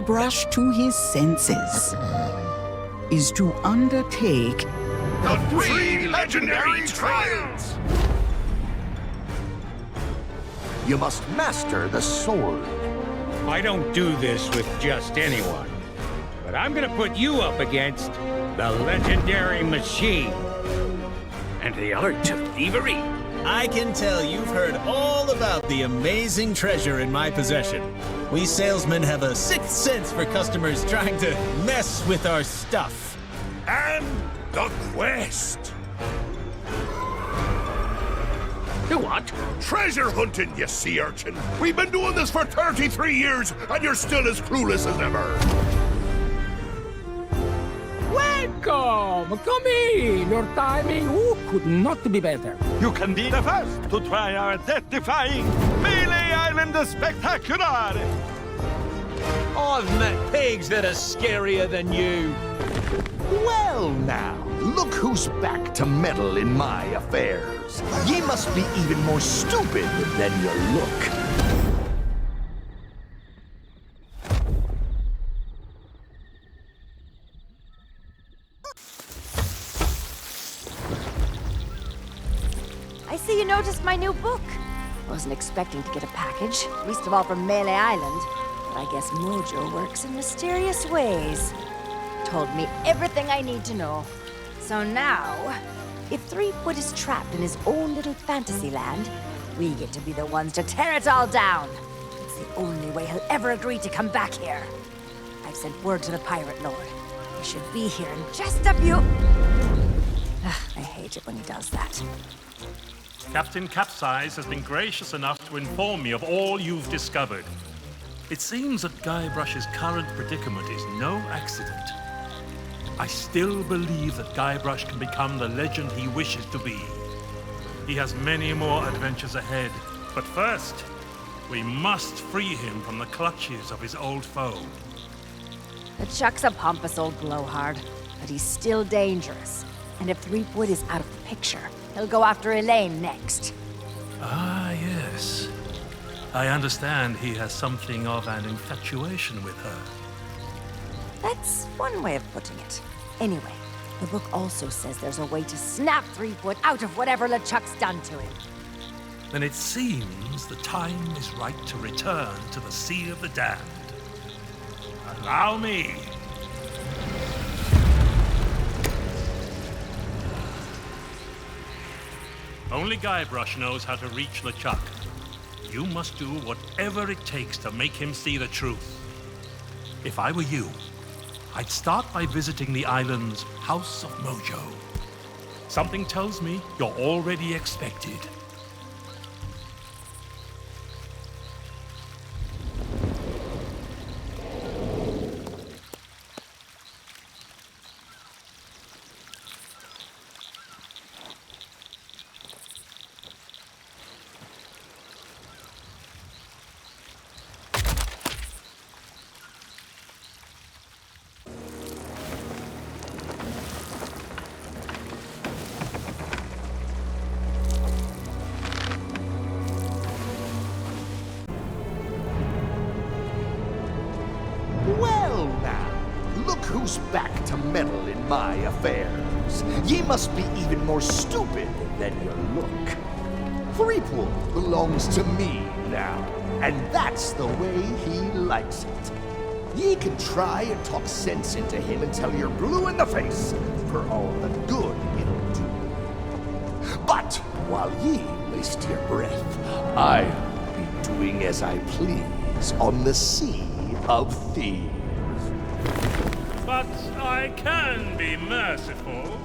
Guybrush to his senses is to undertake The three legendary trials! You must master the sword. I don't do this with just anyone. But I'm gonna put you up against the legendary machine. And the art of thievery. I can tell you've heard all about the amazing treasure in my possession. We salesmen have a sixth sense for customers trying to mess with our stuff. And the quest! The what? Treasure hunting, you sea urchin! We've been doing this for 33 years, and you're still as clueless as ever! Welcome! Come in! Your timing could not be better. You can be the first to try our death-defying Melee Island Spectacular! I've met pigs that are scarier than you. Well now, look who's back to meddle in my affairs. Ye must be even more stupid than you look. I see you noticed my new book. Wasn't expecting to get a package, least of all from Melee Island. But I guess Mojo works in mysterious ways. Told me everything I need to know. So now, if Threepwood is trapped in his own little fantasy land, we get to be the ones to tear it all down. It's the only way he'll ever agree to come back here. I've sent word to the Pirate Lord. He should be here in just a few... I hate it when he does that. Captain Capsize has been gracious enough to inform me of all you've discovered. It seems that Guybrush's current predicament is no accident. I still believe that Guybrush can become the legend he wishes to be. He has many more adventures ahead, but first, we must free him from the clutches of his old foe. LeChuck's a pompous old blowhard, but he's still dangerous. And if Threepwood is out of the picture, he'll go after Elaine next. Ah, yes. I understand he has something of an infatuation with her. That's one way of putting it. Anyway, the book also says there's a way to snap Threepwood out of whatever LeChuck's done to him. Then it seems the time is right to return to the Sea of the Damned. Allow me. Only Guybrush knows how to reach LeChuck. You must do whatever it takes to make him see the truth. If I were you, I'd start by visiting the island's House of Mojo. Something tells me you're already expected. Well now, look who's back to meddle in my affairs. Ye must be even more stupid than you look. Threepwood belongs to me now, and that's the way he likes it. Ye can try and talk sense into him until you're blue in the face for all the good it'll do. But while ye waste your breath, I'll be doing as I please on the Sea of Thieves. But I can be merciful.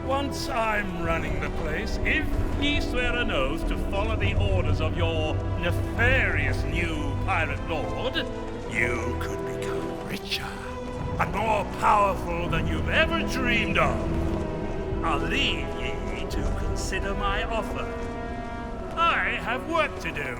Once I'm running the place, if ye swear an oath to follow the orders of your nefarious new pirate lord, you could become richer and more powerful than you've ever dreamed of. I'll leave ye to consider my offer. I have work to do.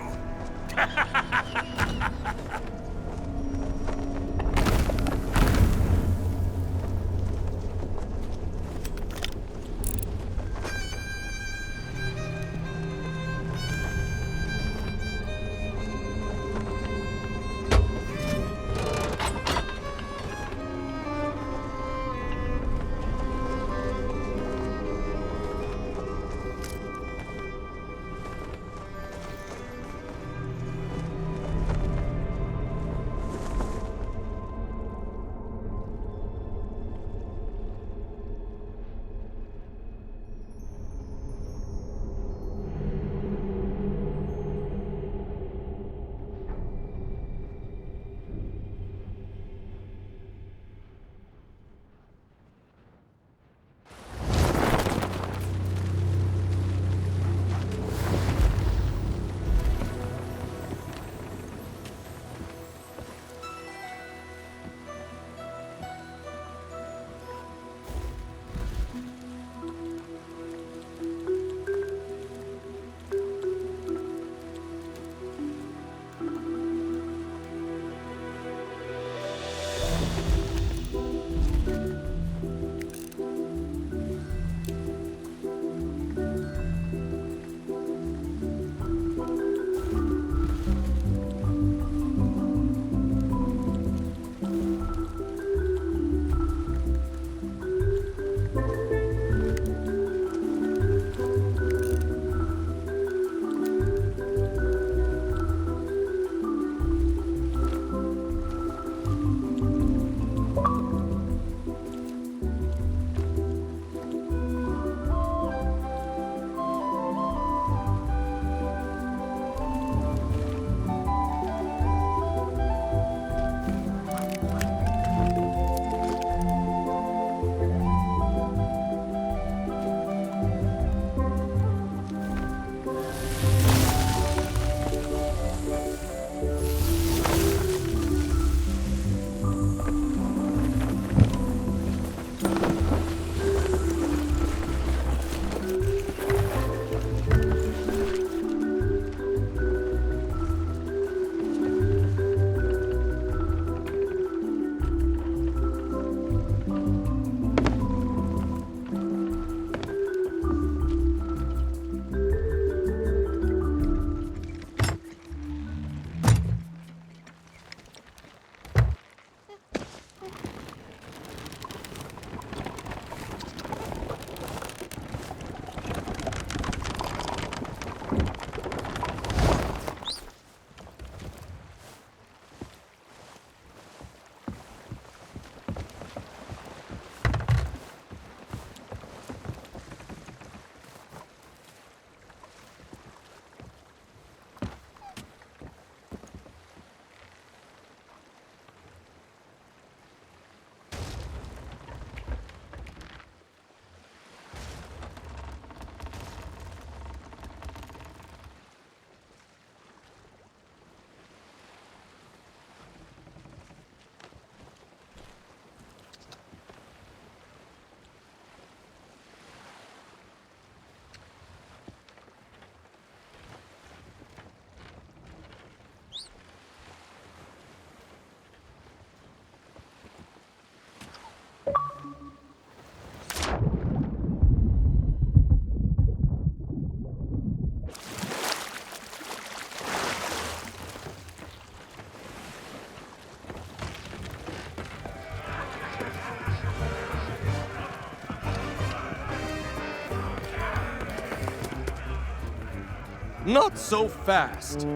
Not so fast.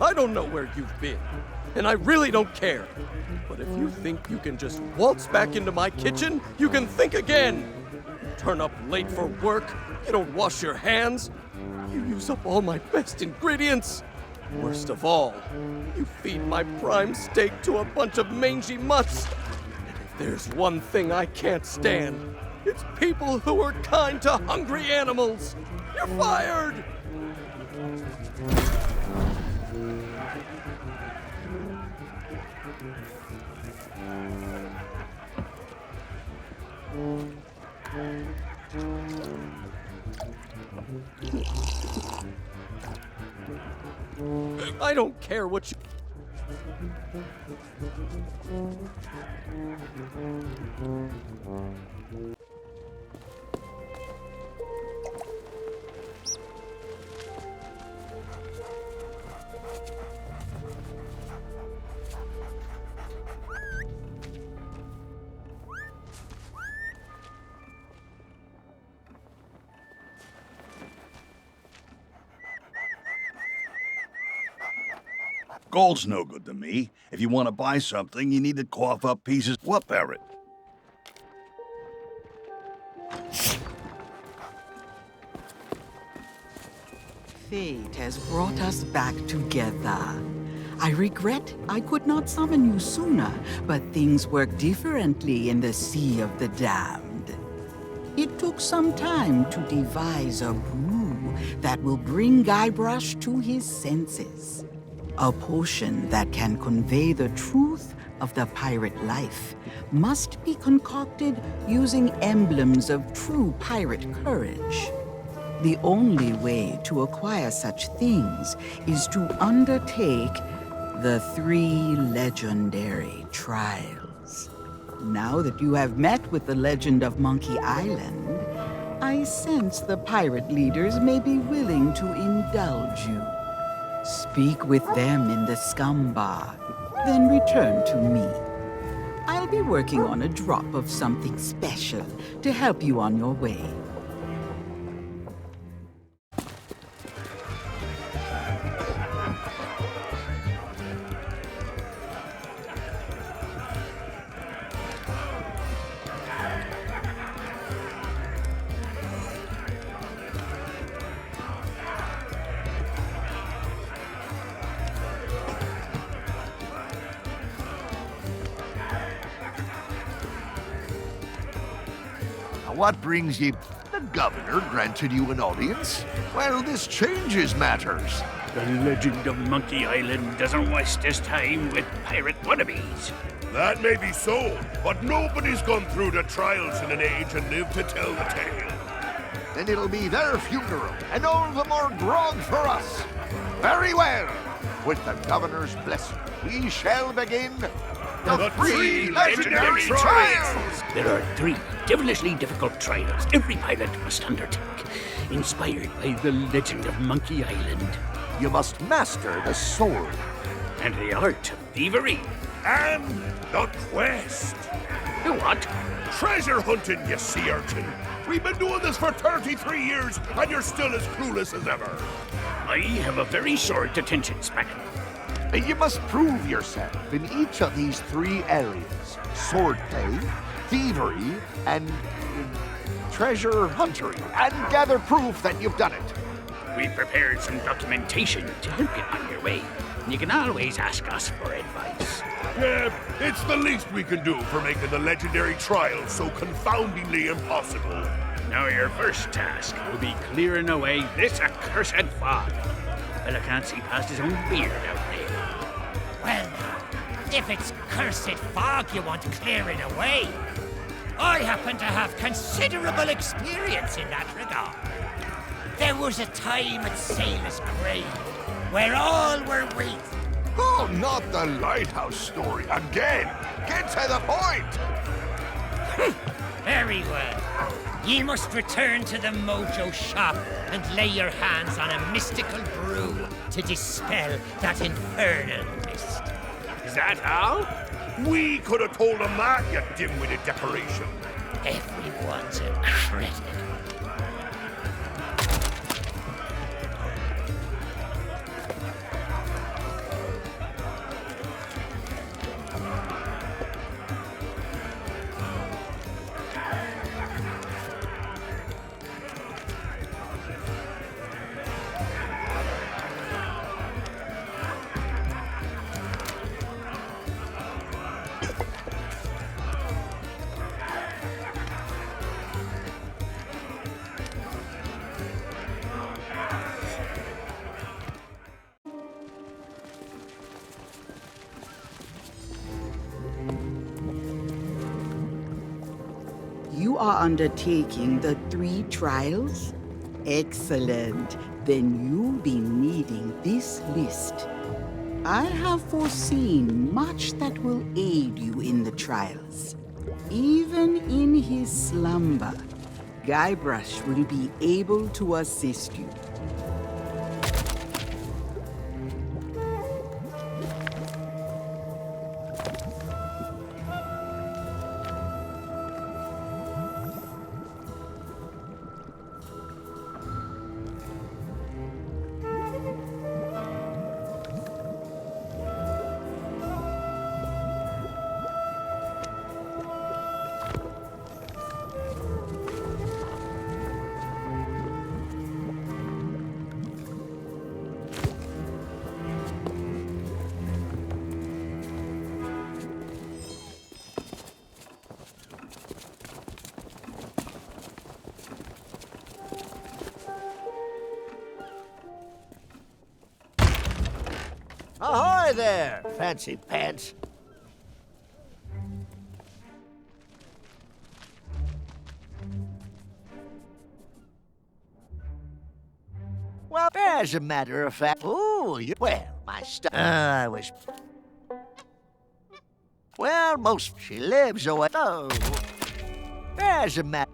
I don't know where you've been, and I really don't care. But if you think you can just waltz back into my kitchen, you can think again. You turn up late for work, you don't wash your hands, you use up all my best ingredients. Worst of all, you feed my prime steak to a bunch of mangy mutts. And if there's one thing I can't stand, it's people who are kind to hungry animals. You're fired! I don't care what you... Gold's no good to me. If you want to buy something, you need to cough up pieces. What, Barrett? Fate has brought us back together. I regret I could not summon you sooner, but things work differently in the Sea of the Damned. It took some time to devise a brew that will bring Guybrush to his senses. A potion that can convey the truth of the pirate life must be concocted using emblems of true pirate courage. The only way to acquire such things is to undertake the 3 legendary trials. Now that you have met with the legend of Monkey Island, I sense the pirate leaders may be willing to indulge you. Speak with them in the scum bar, then return to me. I'll be working on a drop of something special to help you on your way. What brings ye? The governor granted you an audience? Well, this changes matters. The legend of Monkey Island doesn't waste his time with pirate wannabes. That may be so, but nobody's gone through the trials in an age and lived to tell the tale. Then it'll be their funeral, and all the more grog for us. Very well. With the governor's blessing, we shall begin the 3 legendary trials! There are 3 devilishly difficult trials every pirate must undertake, inspired by the legend of Monkey Island. You must master the sword. And the art of thievery. And the quest. The what? Treasure hunting, you sea urchin. We've been doing this for 33 years, and you're still as clueless as ever. I have a very short attention span. You must prove yourself in each of these 3 areas. Swordplay, thievery, and treasure hunting. And gather proof that you've done it. We've prepared some documentation to help you on your way. You can always ask us for advice. Yeah, it's the least we can do for making the legendary trials so confoundingly impossible. Now your first task will be clearing away this accursed fog. Fella can't see past his own beard out there. Well, if it's cursed fog you want clearing away, I happen to have considerable experience in that regard. There was a time at Sailor's Grave where all were waiting. Oh, not the lighthouse story again! Get to the point! Very well. Ye must return to the Mojo shop and lay your hands on a mystical brew to dispel that infernal mist. Is that all? We could have told him that, you dim-witted decoration. Everyone's a credit. are undertaking the 3 trials? Excellent. Then you'll be needing this list. I have foreseen much that will aid you in the trials. Even in his slumber, Guybrush will be able to assist you. Ahoy there, fancy pants. Well, as a matter of fact, well, my stuff. I wish. Well, most she lives away. Oh, as a matter.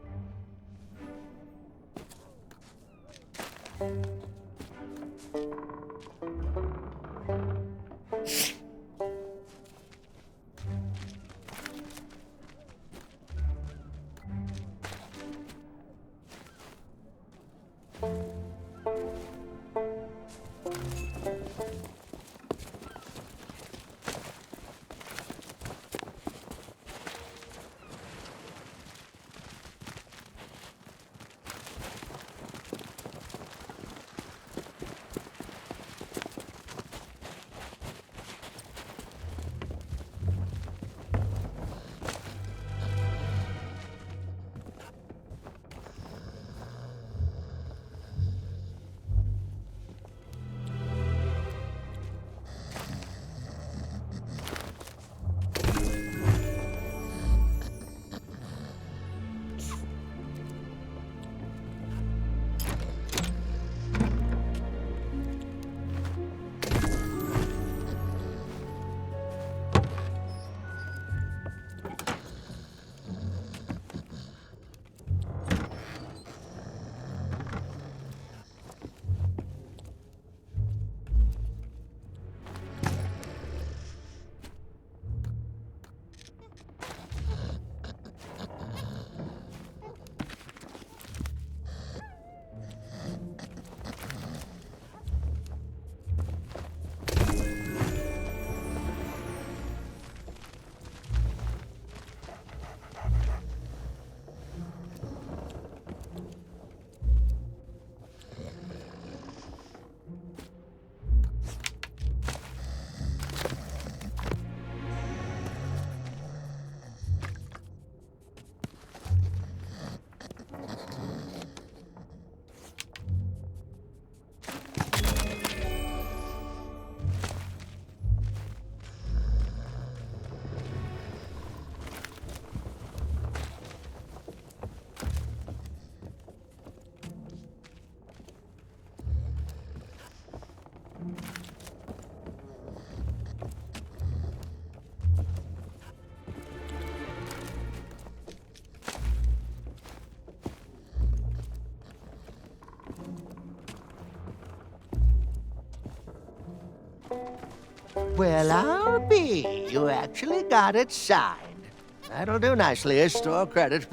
Well, I'll be. You actually got it signed. That'll do nicely as store credit.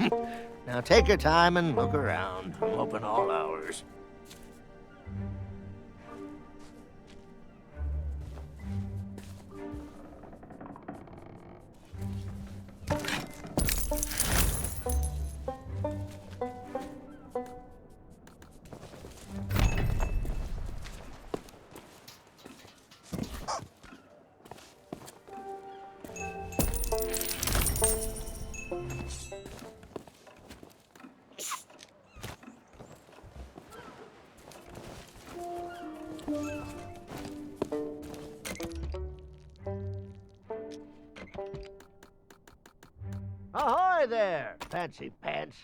Now take your time and look around. I'm open all hours. Ahoy there, fancy pants.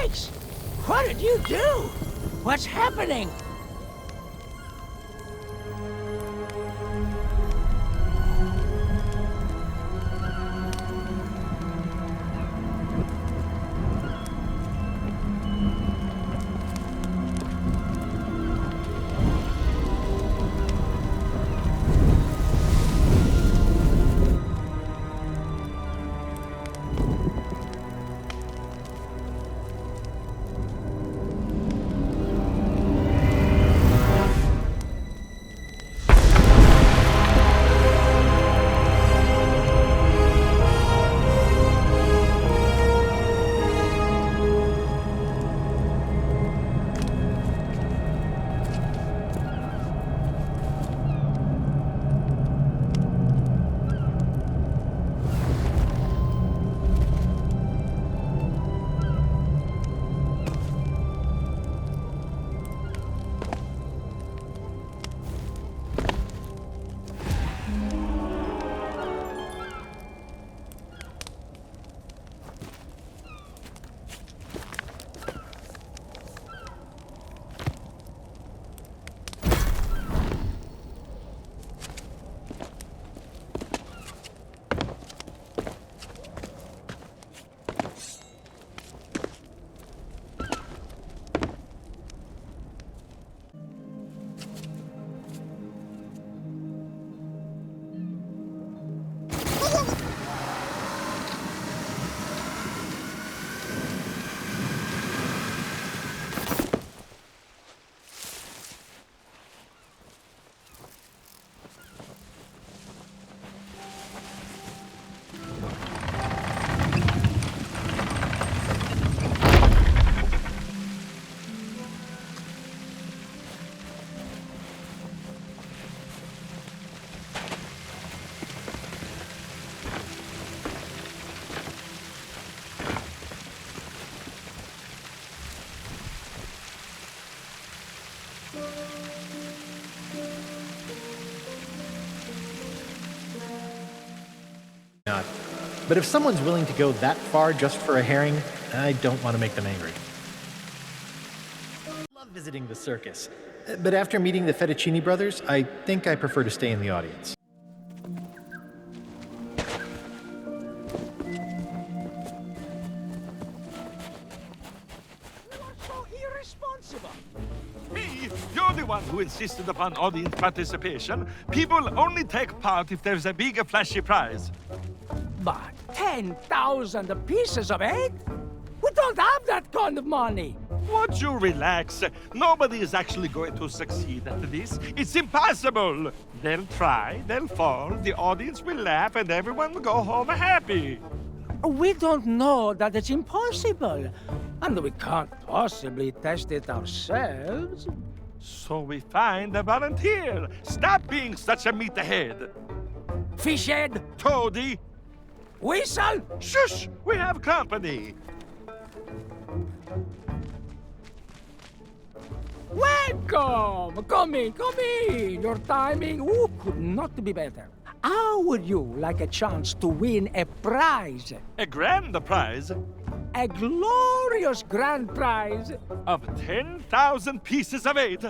Yikes! What did you do? What's happening? Not. But if someone's willing to go that far just for a herring, I don't want to make them angry. I love visiting the circus, but after meeting the Fettuccini brothers, I think I prefer to stay in the audience. Me? You're the one who insisted upon audience participation. People only take part if there's a big flashy prize. But 10,000 pieces of 8? We don't have that kind of money. Won't you relax? Nobody is actually going to succeed at this. It's impossible. They'll try, they'll fall, the audience will laugh, and everyone will go home happy. We don't know that it's impossible. And we can't possibly test it ourselves. So we find a volunteer. Stop being such a meathead. Fishhead. Toady. Whistle. Shush! We have company. Welcome! Come in! Your timing could not be better. How would you like a chance to win a prize? A grand prize? A glorious grand prize! Of 10,000 pieces of 8.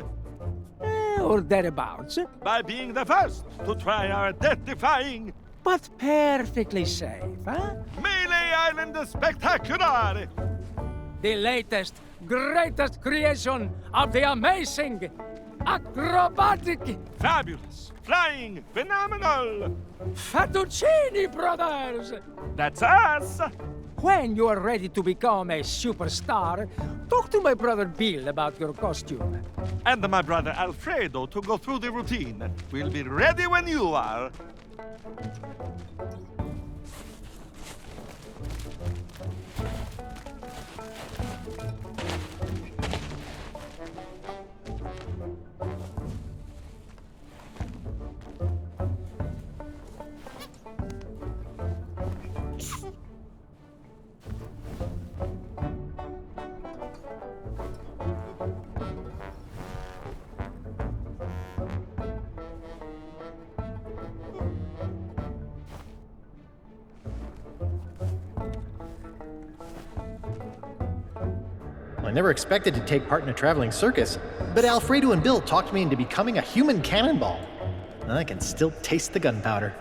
Or thereabouts. By being the first to try our death-defying... But perfectly safe, huh? Melee Island Spectacular! The latest, greatest creation of the amazing, acrobatic, fabulous, flying, phenomenal Fettuccini Brothers! That's us! When you are ready to become a superstar, talk to my brother Bill about your costume. And my brother Alfredo to go through the routine. We'll be ready when you are. I never expected to take part in a traveling circus, but Alfredo and Bill talked me into becoming a human cannonball. I can still taste the gunpowder.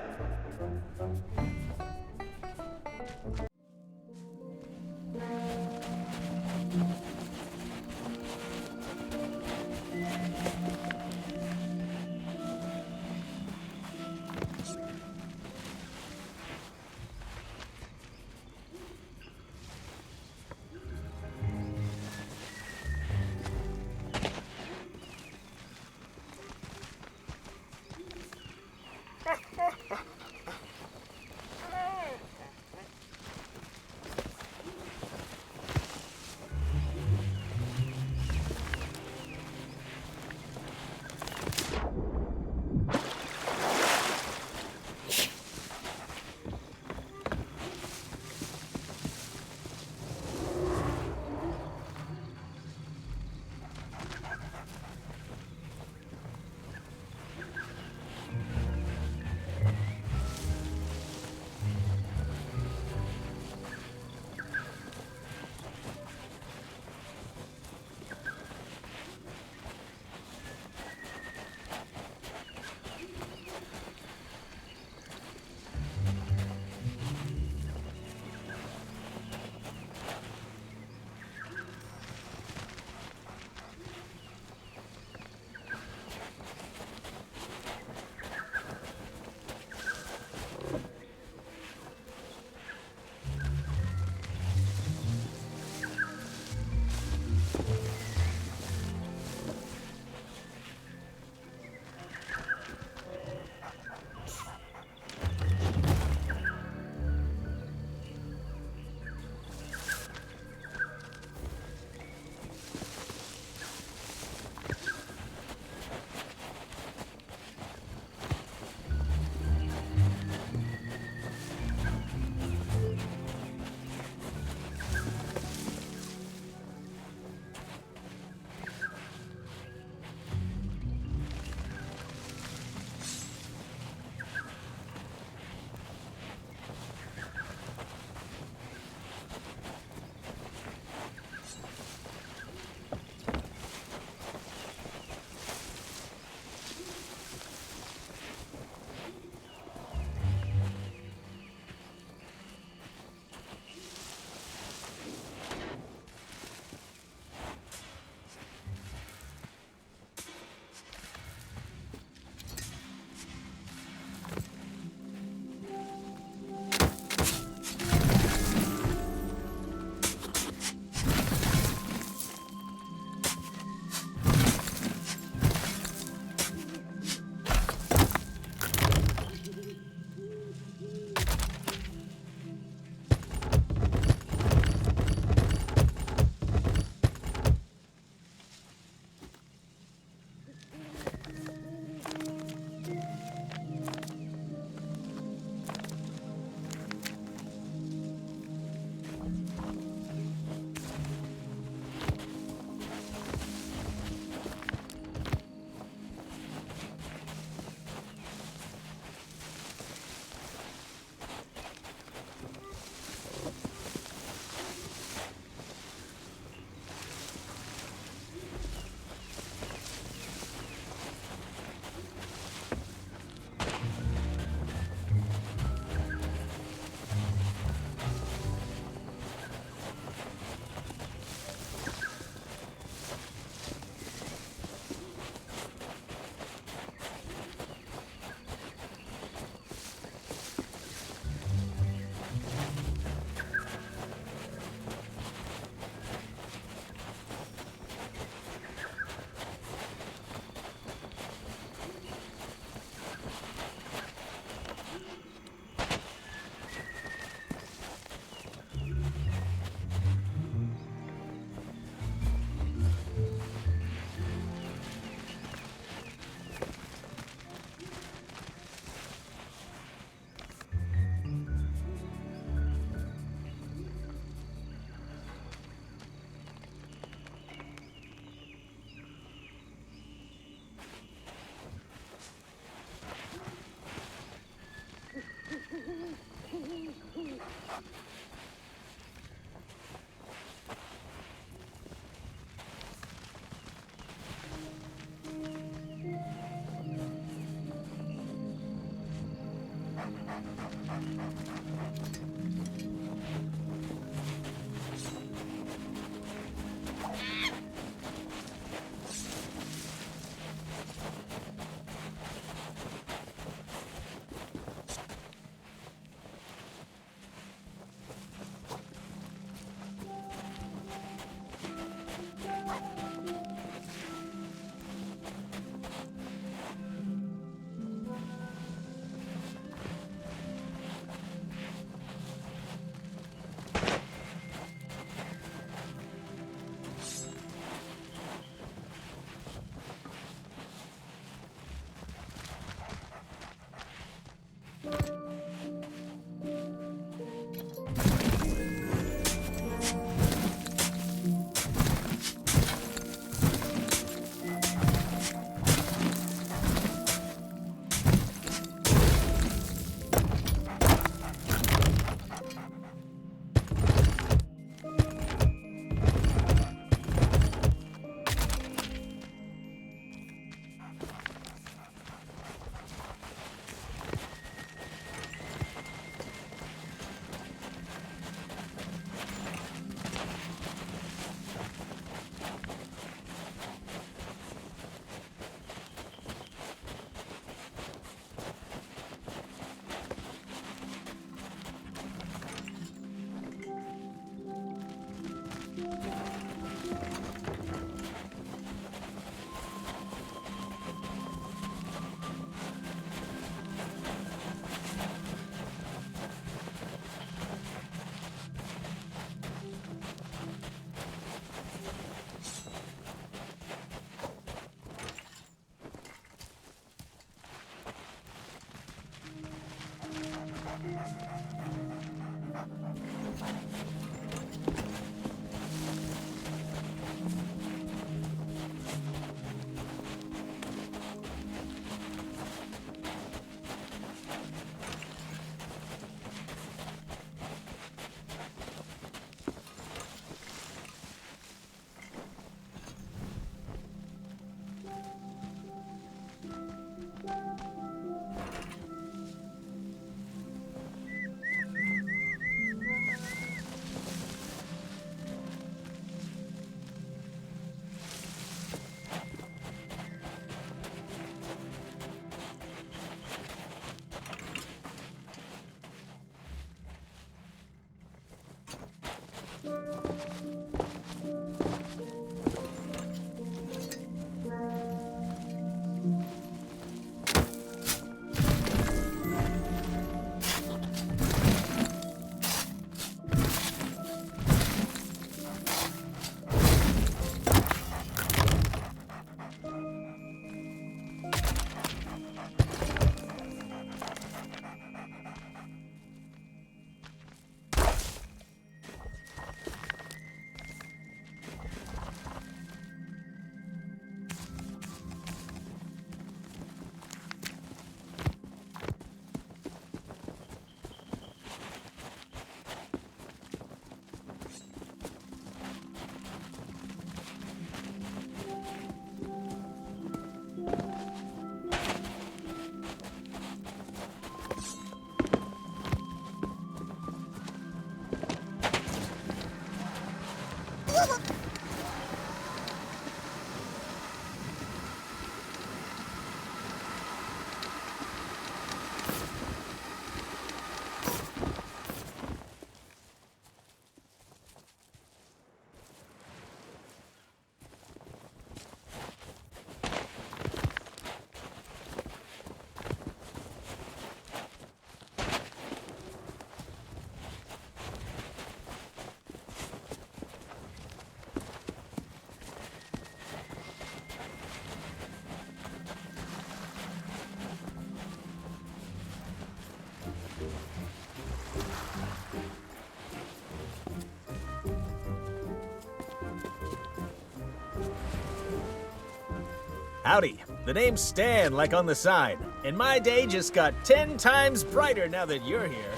Howdy. The name's Stan, like on the sign. And my day just got 10 times brighter now that you're here.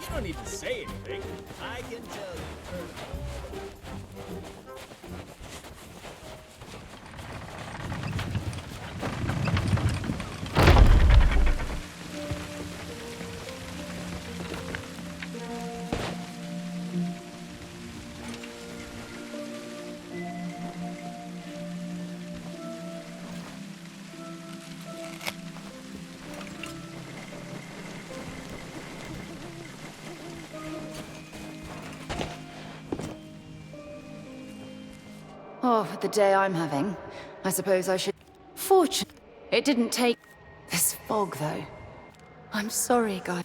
You don't need to say anything. I can tell you. Oh, for the day I'm having. I suppose I should... Fortune. It didn't take... This fog, though. I'm sorry, guys.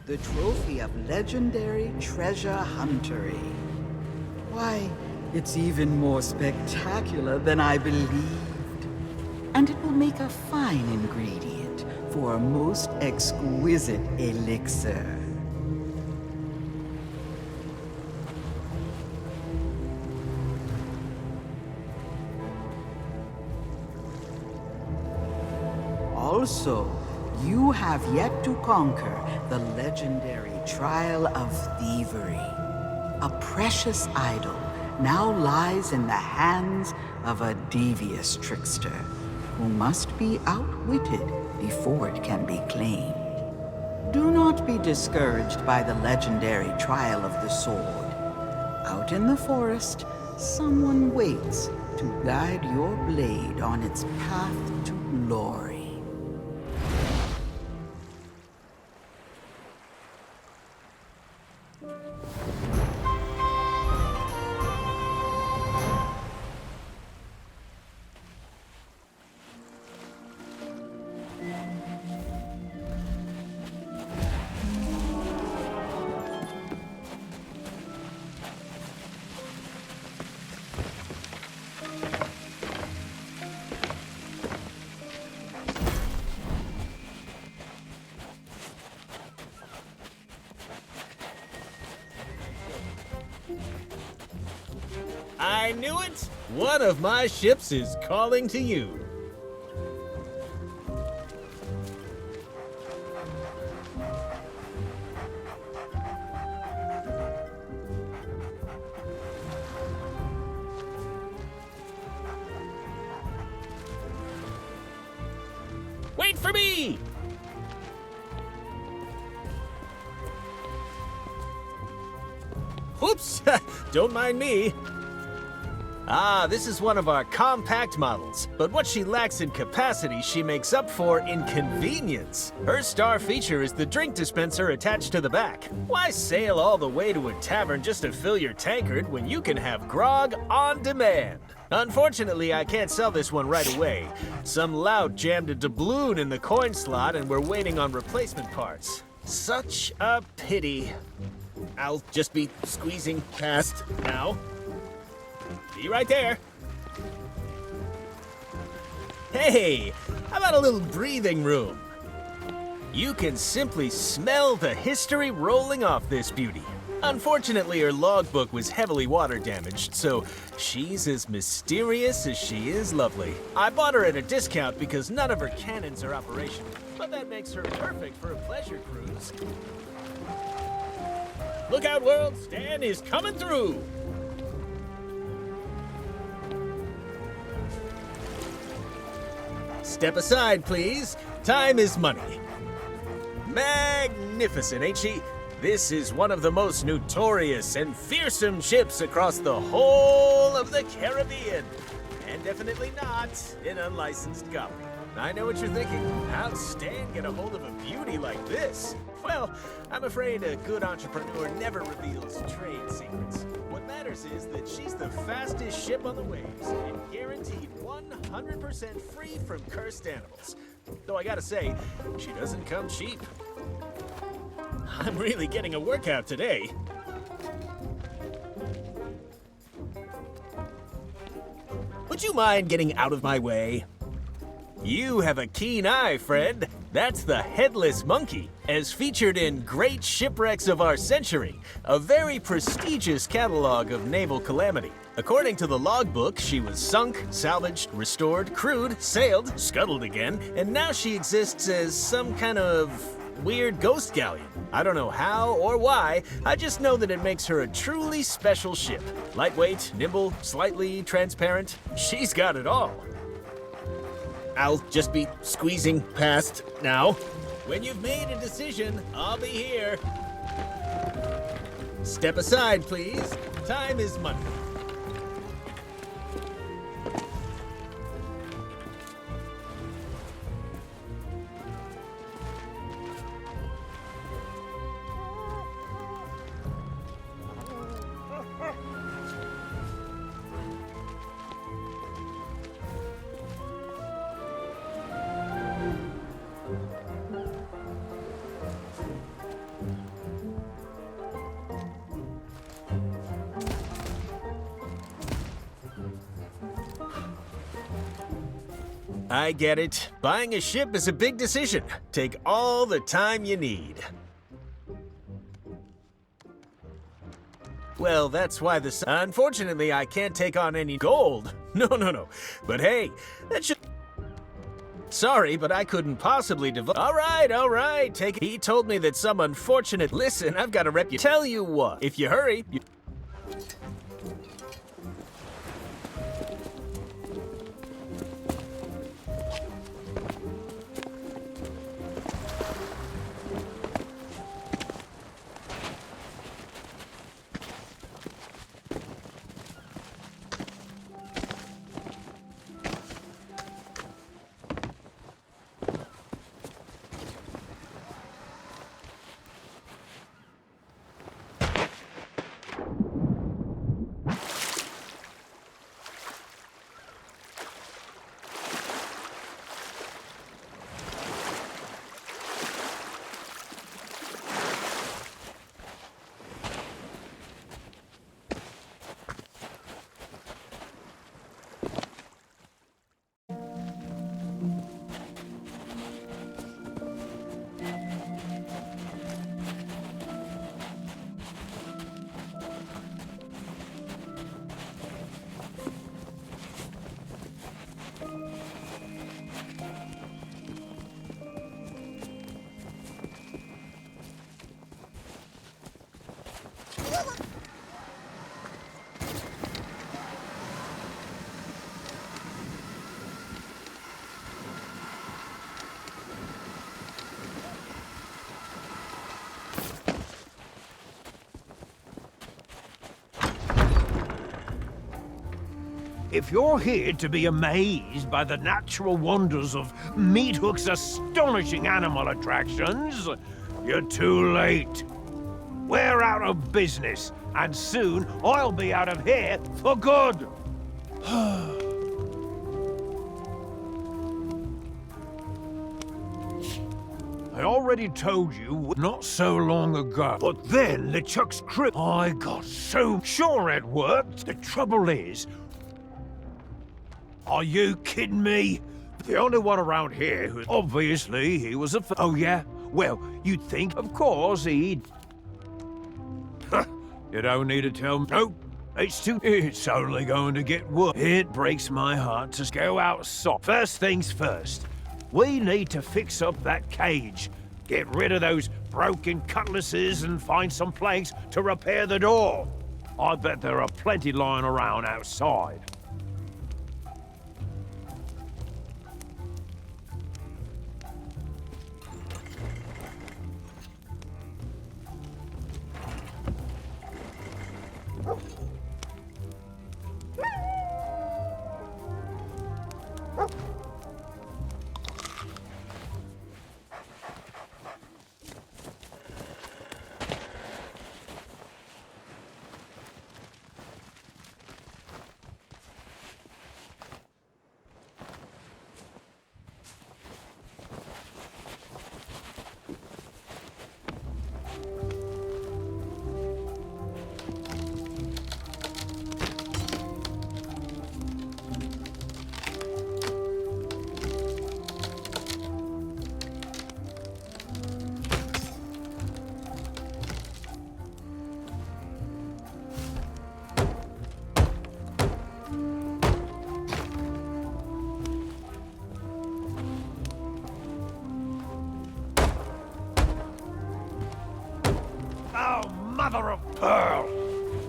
The trophy of legendary treasure huntery. Why, it's even more spectacular than I believed. And it will make a fine ingredient for a most exquisite elixir. Also, you have yet to conquer the legendary Trial of Thievery. A precious idol now lies in the hands of a devious trickster who must be outwitted before it can be claimed. Do not be discouraged by the legendary Trial of the Sword. Out in the forest, someone waits to guide your blade on its path to glory. I knew it! One of my ships is calling to you. Wait for me! Oops! Don't mind me. Ah, this is one of our compact models, but what she lacks in capacity, she makes up for in convenience. Her star feature is the drink dispenser attached to the back. Why sail all the way to a tavern just to fill your tankard when you can have grog on demand? Unfortunately, I can't sell this one right away. Some lout jammed a doubloon in the coin slot and we're waiting on replacement parts. Such a pity. I'll just be squeezing past now. Be right there. Hey, how about a little breathing room? You can simply smell the history rolling off this beauty. Unfortunately, her logbook was heavily water damaged, so she's as mysterious as she is lovely. I bought her at a discount because none of her cannons are operational, but that makes her perfect for a pleasure cruise. Look out, world! Stan is coming through! Step aside, please. Time is money. Magnificent, ain't she? This is one of the most notorious and fearsome ships across the whole of the Caribbean. And definitely not an unlicensed copy. I know what you're thinking. How'd Stan get a hold of a beauty like this? Well, I'm afraid a good entrepreneur never reveals trade secrets. What matters is that she's the fastest ship on the waves and guaranteed 100 100% free from cursed animals. Though I gotta say, she doesn't come cheap. I'm really getting a workout today. Would you mind getting out of my way? You have a keen eye, friend. That's the Headless Monkey, as featured in Great Shipwrecks of Our Century, a very prestigious catalog of naval calamity. According to the logbook, she was sunk, salvaged, restored, crewed, sailed, scuttled again, and now she exists as some kind of weird ghost galleon. I don't know how or why, I just know that it makes her a truly special ship. Lightweight, nimble, slightly transparent, she's got it all. I'll just be squeezing past now. When you've made a decision, I'll be here. Step aside, please. Time is money. I get it. Buying a ship is a big decision. Take all the time you need. Well, that's why Unfortunately, I can't take on any gold. No. But hey, that should... Sorry, but I couldn't possibly devote... All right, take it. He told me that some unfortunate... Listen, I've got a reputation. Tell you what, if you hurry... If you're here to be amazed by the natural wonders of Meathook's astonishing animal attractions, you're too late. We're out of business, and soon I'll be out of here for good. I already told you not so long ago, but then LeChuck's crib. I got so sure it worked. The trouble is, are you kidding me? The only one around here who... Obviously, he was a... Oh, yeah? Well, you'd think, of course, he'd... You don't need to tell me. Nope. It's only going to get worse. It breaks my heart to go outside. First things first. We need to fix up that cage. Get rid of those broken cutlasses and find some planks to repair the door. I bet there are plenty lying around outside.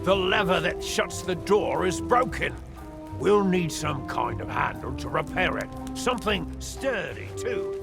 The lever that shuts the door is broken. We'll need some kind of handle to repair it. Something sturdy, too.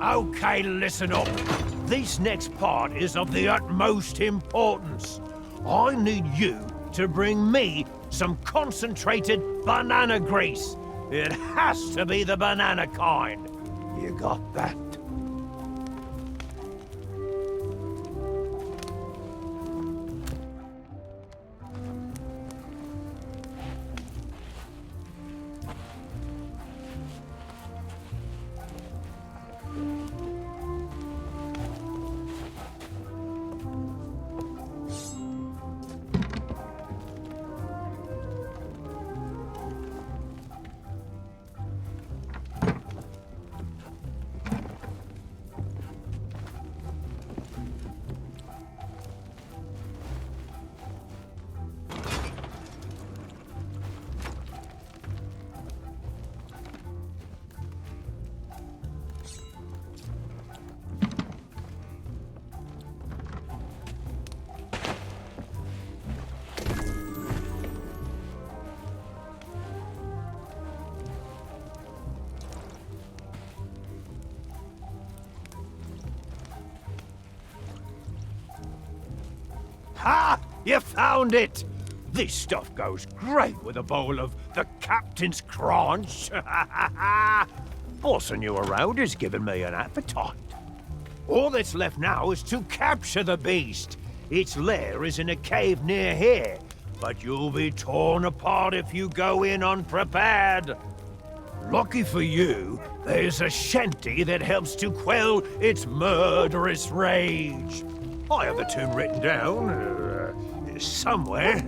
Okay, listen up. This next part is of the utmost importance. I need you to bring me some concentrated banana grease. It has to be the banana kind. You got that? Ha! You found it! This stuff goes great with a bowl of the Captain's Crunch. Bossing you around is giving me an appetite. All that's left now is to capture the beast. Its lair is in a cave near here, but you'll be torn apart if you go in unprepared. Lucky for you, there's a shanty that helps to quell its murderous rage. I have the tune written down, somewhere.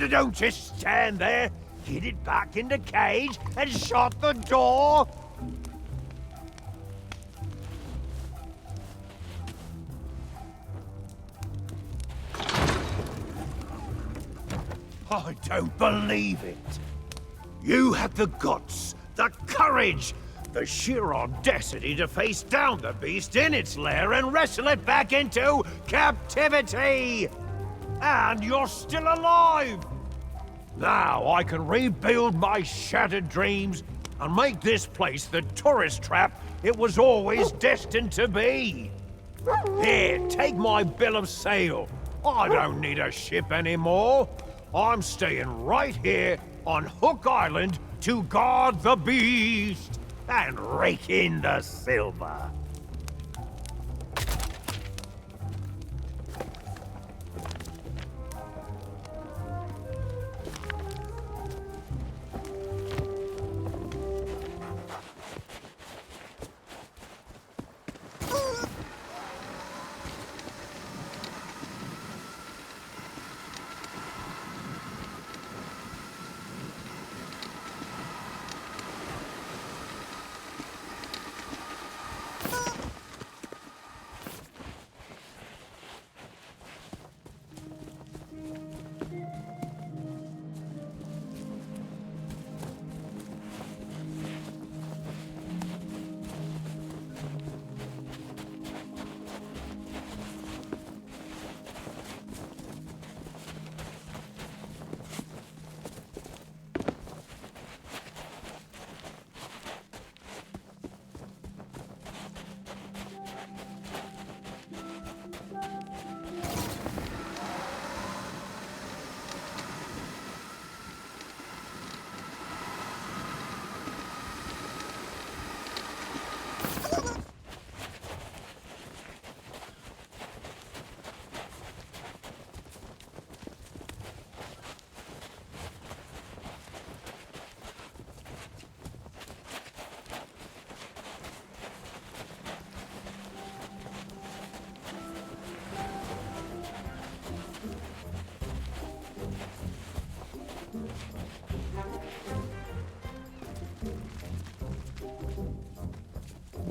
Don't just stand there. Get it back in the cage and shut the door. I don't believe it. You had the guts, the courage, the sheer audacity to face down the beast in its lair and wrestle it back into captivity! And you're still alive! Now I can rebuild my shattered dreams and make this place the tourist trap it was always destined to be. Here, take my bill of sale. I don't need a ship anymore. I'm staying right here on Hook Island to guard the beast and rake in the silver.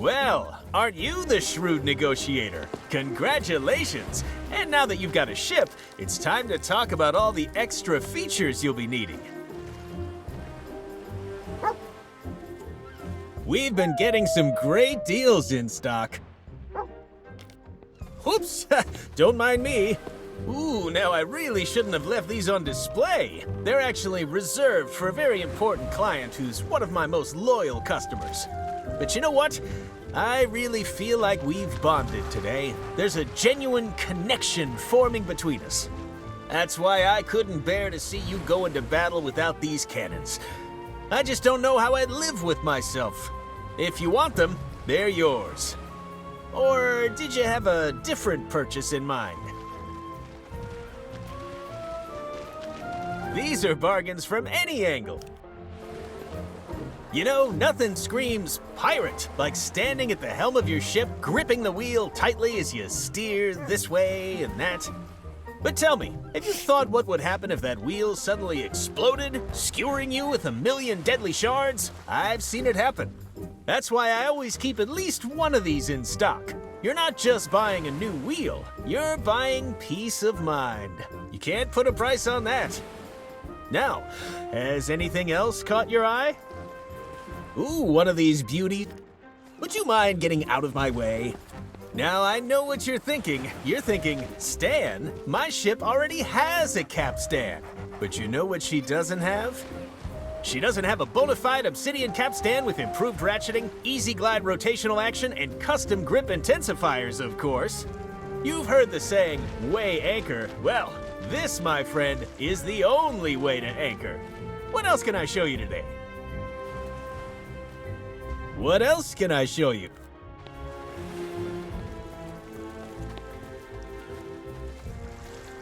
Well, aren't you the shrewd negotiator? Congratulations! And now that you've got a ship, it's time to talk about all the extra features you'll be needing. We've been getting some great deals in stock. Oops, don't mind me. Ooh, now I really shouldn't have left these on display. They're actually reserved for a very important client who's one of my most loyal customers. But you know what? I really feel like we've bonded today. There's a genuine connection forming between us. That's why I couldn't bear to see you go into battle without these cannons. I just don't know how I'd live with myself. If you want them, they're yours. Or did you have a different purchase in mind? These are bargains from any angle. You know, nothing screams pirate like standing at the helm of your ship, gripping the wheel tightly as you steer this way and that. But tell me, have you thought what would happen if that wheel suddenly exploded, skewering you with 1,000,000 deadly shards? I've seen it happen. That's why I always keep at least one of these in stock. You're not just buying a new wheel, you're buying peace of mind. You can't put a price on that. Now, has anything else caught your eye? Ooh, one of these beauties. Would you mind getting out of my way? Now, I know what you're thinking. You're thinking, Stan, my ship already has a capstan. But you know what she doesn't have? She doesn't have a bona fide obsidian capstan with improved ratcheting, easy glide rotational action, and custom grip intensifiers, of course. You've heard the saying, weigh anchor. Well, this, my friend, is the only way to anchor. What else can I show you today? What else can I show you?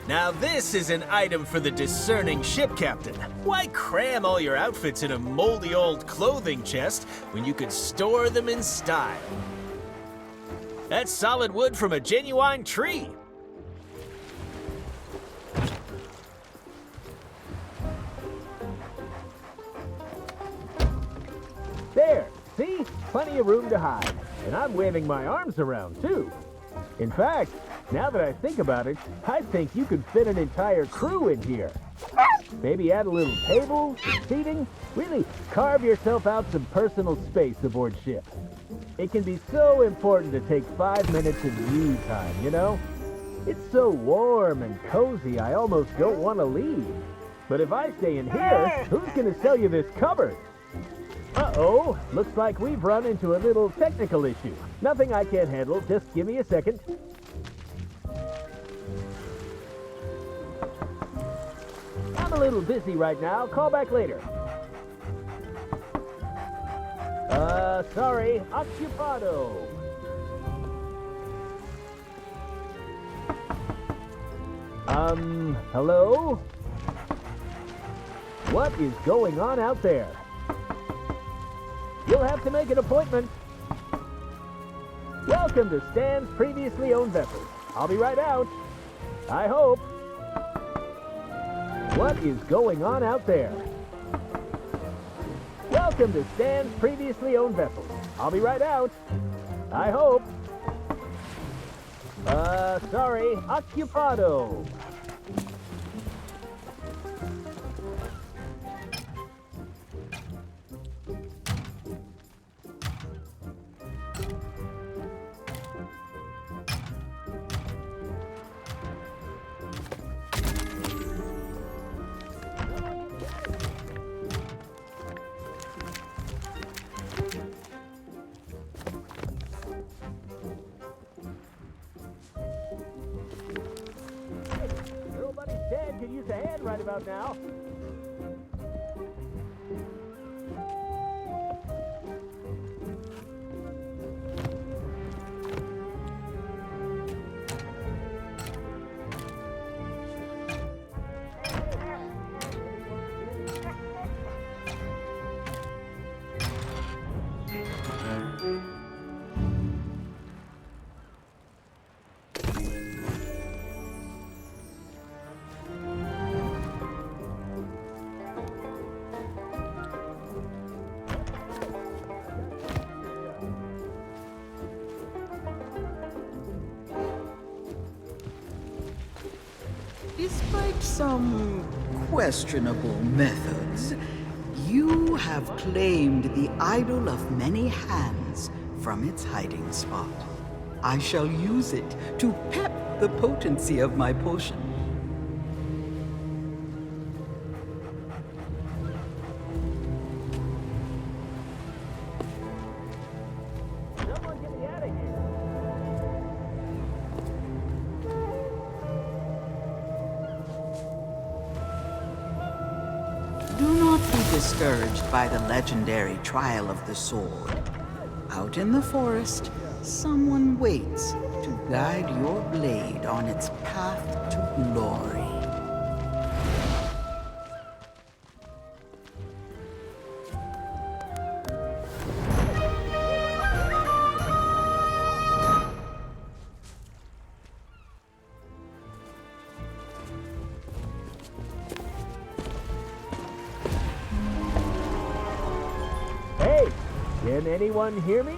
Now this is an item for the discerning ship captain. Why cram all your outfits in a moldy old clothing chest when you could store them in style? That's solid wood from a genuine tree. plenty of room to hide. And I'm waving my arms around, too. In fact, now that I think about it, I think you could fit an entire crew in here. Maybe add a little table, some seating. Really carve yourself out some personal space aboard ship. It can be so important to take 5 minutes of you time, you know? It's so warm and cozy, I almost don't want to leave. But if I stay in here, who's going to sell you this cupboard? Uh-oh, looks like we've run into a little technical issue. Nothing I can't handle, just give me a second. I'm a little busy right now, call back later. Sorry, occupado. Hello? What is going on out there? You'll have to make an appointment. Welcome to Stan's previously owned vessels. I'll be right out. I hope. What is going on out there? Welcome to Stan's previously owned vessels. I'll be right out. I hope. Sorry, occupado. Could use a hand right about now. Despite some questionable methods, you have claimed the idol of many hands from its hiding spot. I shall use it to pep the potency of my potion. Someone get me out of here. Do not be discouraged by the legendary trial of the sword. Out in the forest, someone waits to guide your blade on its path to glory. Hey, can anyone hear me?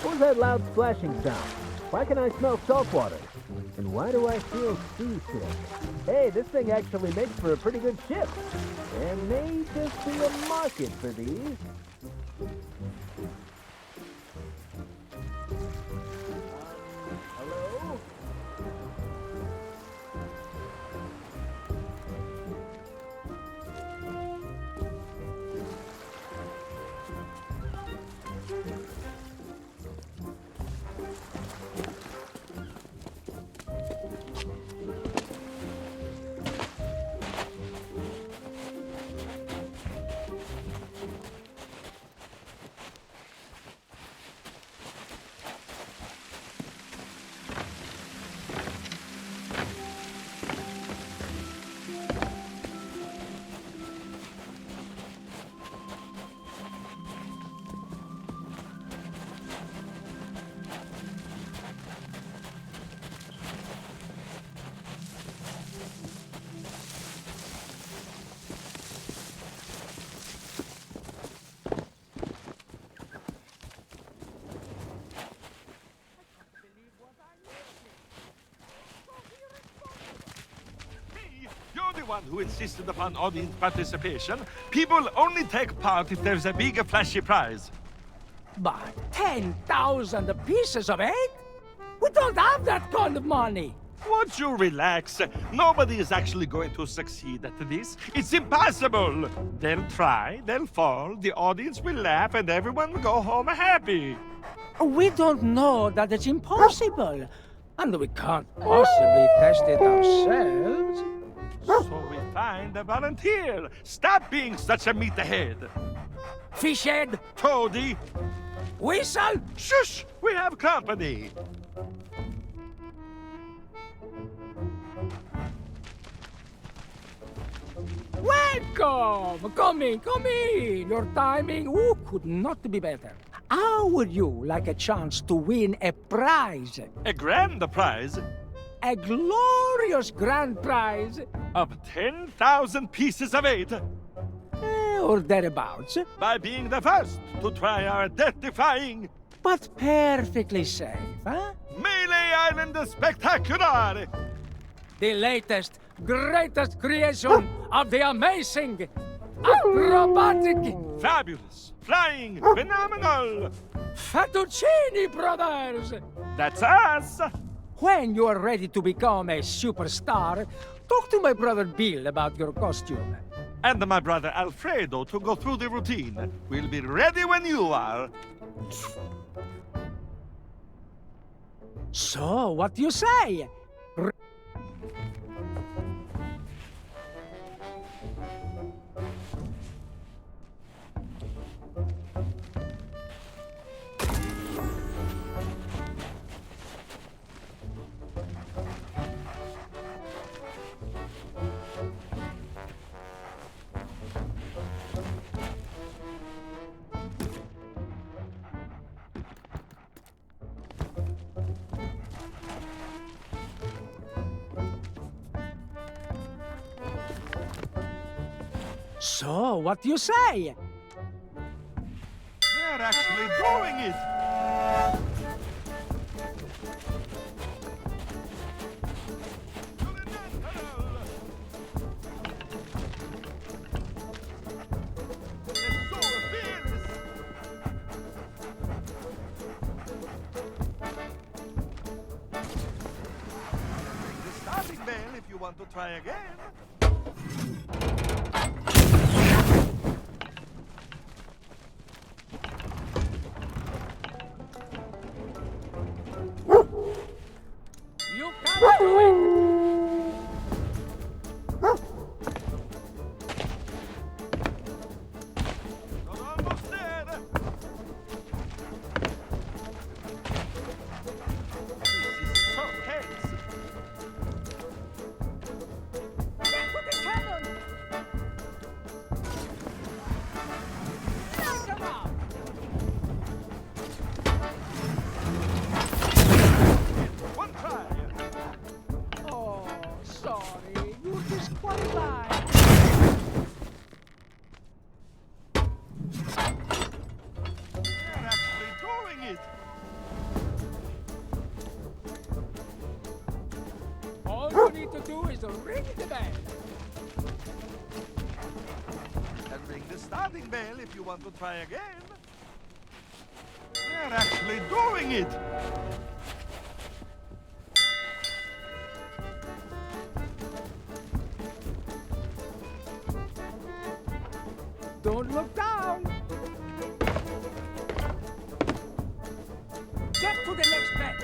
What was that loud splashing sound? Why can I smell salt water? And why do I feel seasick? Hey, this thing actually makes for a pretty good ship. There may just be a market for these. Hello? who insisted upon audience participation. People only take part if there's a big, flashy prize. But 10,000 pieces of egg? We don't have that kind of money. Won't you relax? Nobody is actually going to succeed at this. It's impossible. They'll try, they'll fall, the audience will laugh, and everyone will go home happy. We don't know that it's impossible. And we can't possibly test it ourselves. So we find a volunteer. Stop being such a meathead. Fishhead. Toady. Whistle. Shush! We have company. Welcome! Come in, come in! Your timing could not be better. How would you like a chance to win a prize? A grand prize? A glorious grand prize! Of 10,000 pieces of eight? Or thereabouts. By being the first to try our death-defying... But perfectly safe, huh? Melee Island Spectacular! The latest, greatest creation of the amazing, acrobatic, fabulous, flying, phenomenal Fettuccini Brothers! That's us! When you are ready to become a superstar, talk to my brother Bill about your costume. And my brother Alfredo to go through the routine. We'll be ready when you are. So, what do you say? So, what do you say? They're actually doing it! The starting bell if you want to try again. You can't do it! Almost there! This is so tense! Get to the cannon! Knock him out! One try! Oh, sorry. You're disqualified. They're actually doing it! All you need to do is ring the bell. And ring the starting bell if you want to try again. They're actually doing it! Don't look down. Get to the next bed.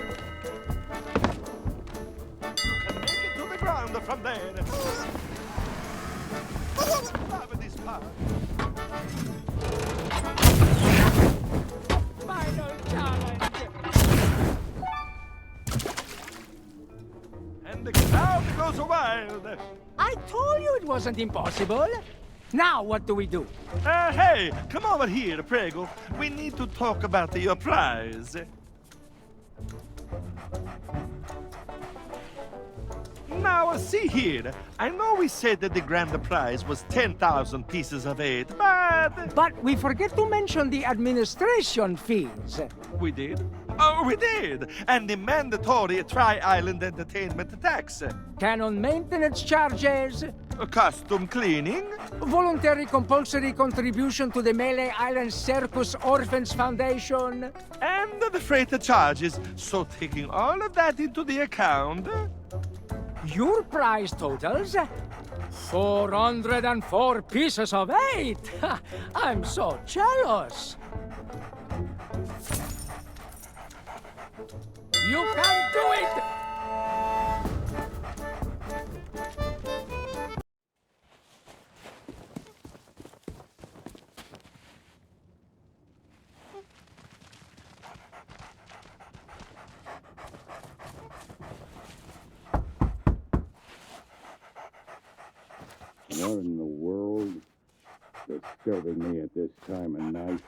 You can make it to the ground from there. Love this part. Final challenge. And the crowd goes wild. I told you it wasn't impossible. Now what do we do? Hey, come over here, Prego. We need to talk about your prize. Now, see here. I know we said that the grand prize was 10,000 pieces of eight, but... But we forget to mention the administration fees. We did? Oh, we did! And the mandatory Tri-Island Entertainment tax. Canon maintenance charges. Costume cleaning. Voluntary compulsory contribution to the Melee Island Circus Orphans Foundation. And the freighter charges. So taking all of that into the account... Your prize totals? 404 pieces of 8! I'm so jealous! You can do it! What in the world? Disturbing me at this time of night.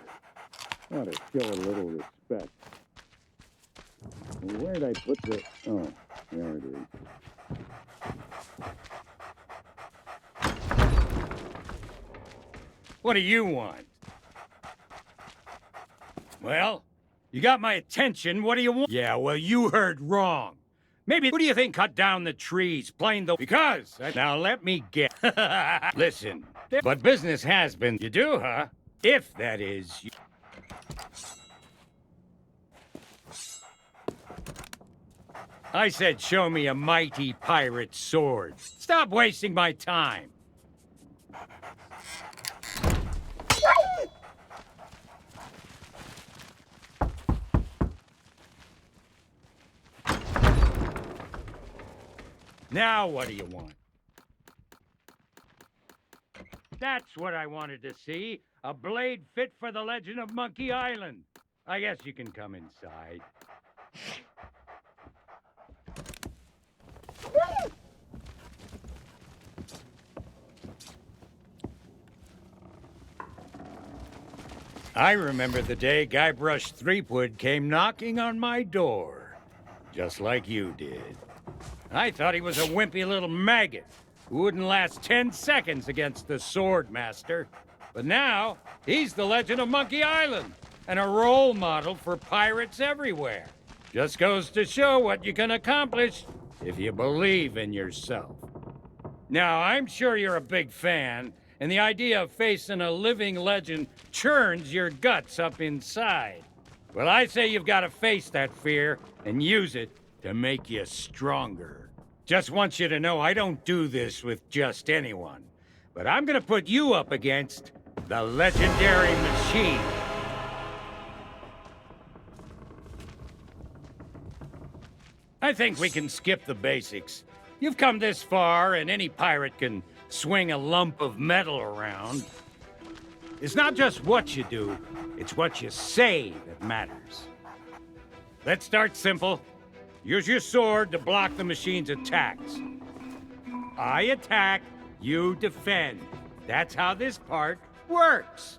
Ought to show a little respect. Where'd I put the... Oh, there it is. What do you want? Well, you got my attention. What do you want? Yeah, well, you heard wrong. Maybe who do you think cut down the trees, playing the... Because... Now, let me get... Listen, but business has been... You do, huh? If, that is... I said show me a mighty pirate sword. Stop wasting my time. Now what do you want? That's what I wanted to see. A blade fit for the legend of Monkey Island. I guess you can come inside. I remember the day Guybrush Threepwood came knocking on my door. Just like you did. I thought he was a wimpy little maggot who wouldn't last 10 seconds against the Sword Master. But now, he's the legend of Monkey Island and a role model for pirates everywhere. Just goes to show what you can accomplish if you believe in yourself. Now, I'm sure you're a big fan, and the idea of facing a living legend churns your guts up inside. Well, I say you've got to face that fear and use it to make you stronger. Just want you to know I don't do this with just anyone, but I'm gonna put you up against the legendary machine. I think we can skip the basics. You've come this far, and any pirate can swing a lump of metal around. It's not just what you do, it's what you say that matters. Let's start simple. Use your sword to block the machine's attacks. I attack, you defend. That's how this part works.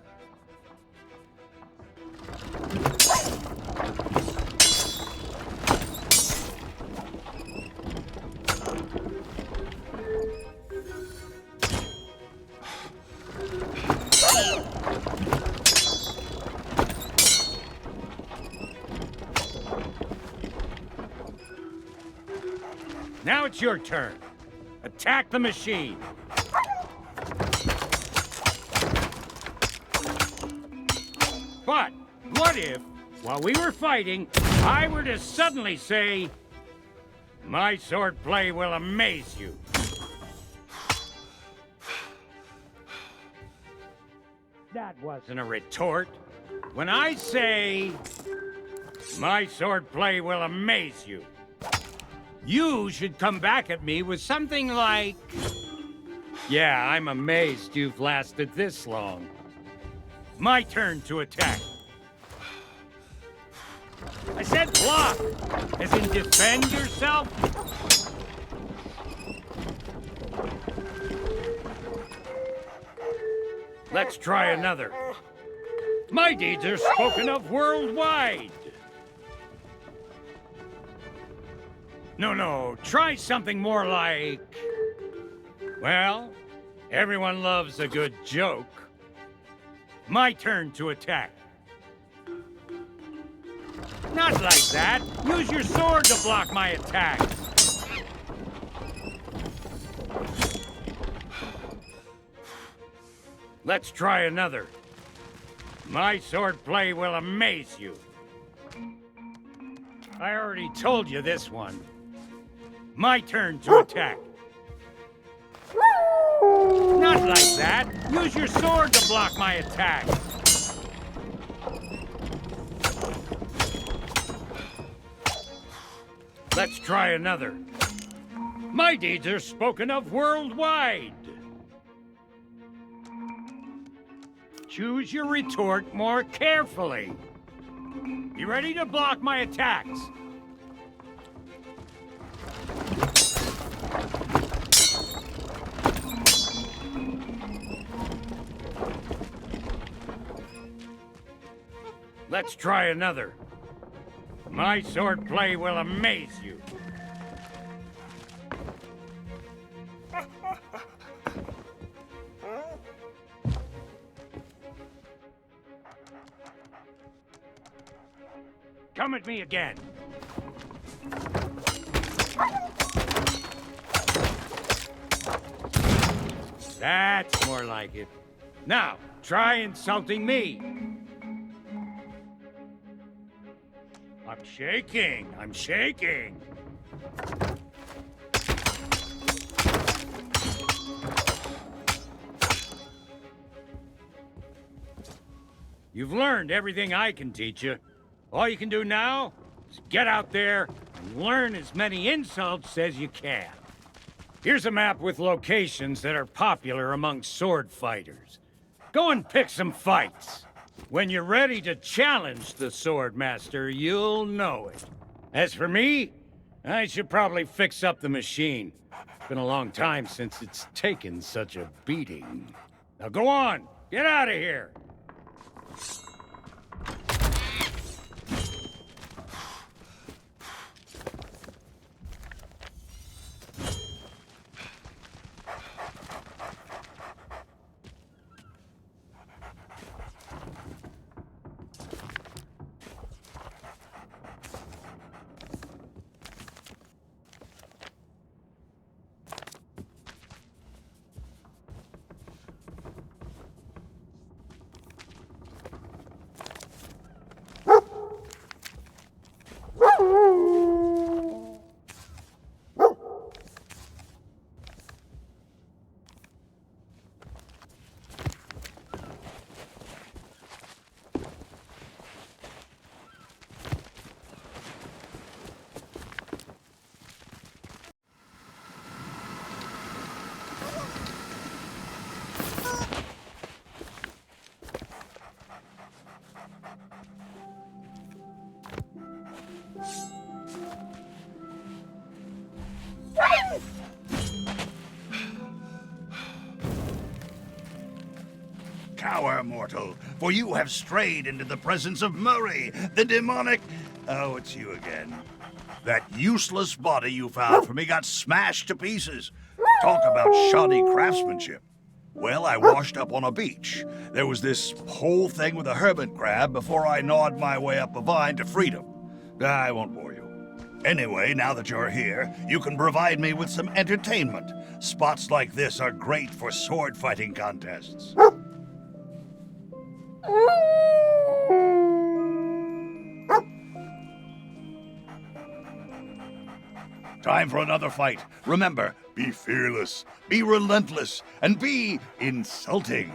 Now it's your turn. Attack the machine. But what if, while we were fighting, I were to suddenly say, my swordplay will amaze you? That wasn't a retort. When I say, my swordplay will amaze you, you should come back at me with something like, yeah, I'm amazed you've lasted this long. My turn to attack. I said block, as in defend yourself. Let's try another. My deeds are spoken of worldwide. No, try something more like... Well, everyone loves a good joke. My turn to attack. Not like that! Use your sword to block my attacks! Let's try another. My swordplay will amaze you. I already told you this one. My turn to attack. Not like that! Use your sword to block my attacks! Let's try another. My deeds are spoken of worldwide. Choose your retort more carefully. Be ready to block my attacks. Let's try another. My swordplay will amaze you. Come at me again. That's more like it. Now, try insulting me. I'm shaking. I'm shaking. You've learned everything I can teach you. All you can do now is get out there and learn as many insults as you can. Here's a map with locations that are popular among sword fighters. Go and pick some fights. When you're ready to challenge the Sword Master, you'll know it. As for me, I should probably fix up the machine. It's been a long time since it's taken such a beating. Now go on, get out of here! Cower, mortal, for you have strayed into the presence of Murray, the demonic... Oh, it's you again. That useless body you found for me got smashed to pieces. Talk about shoddy craftsmanship. Well, I washed up on a beach. There was this whole thing with a hermit crab before I gnawed my way up a vine to freedom. I won't bore you. Anyway, now that you're here, you can provide me with some entertainment. Spots like this are great for sword fighting contests. Time for another fight. Remember, be fearless, be relentless, and be insulting.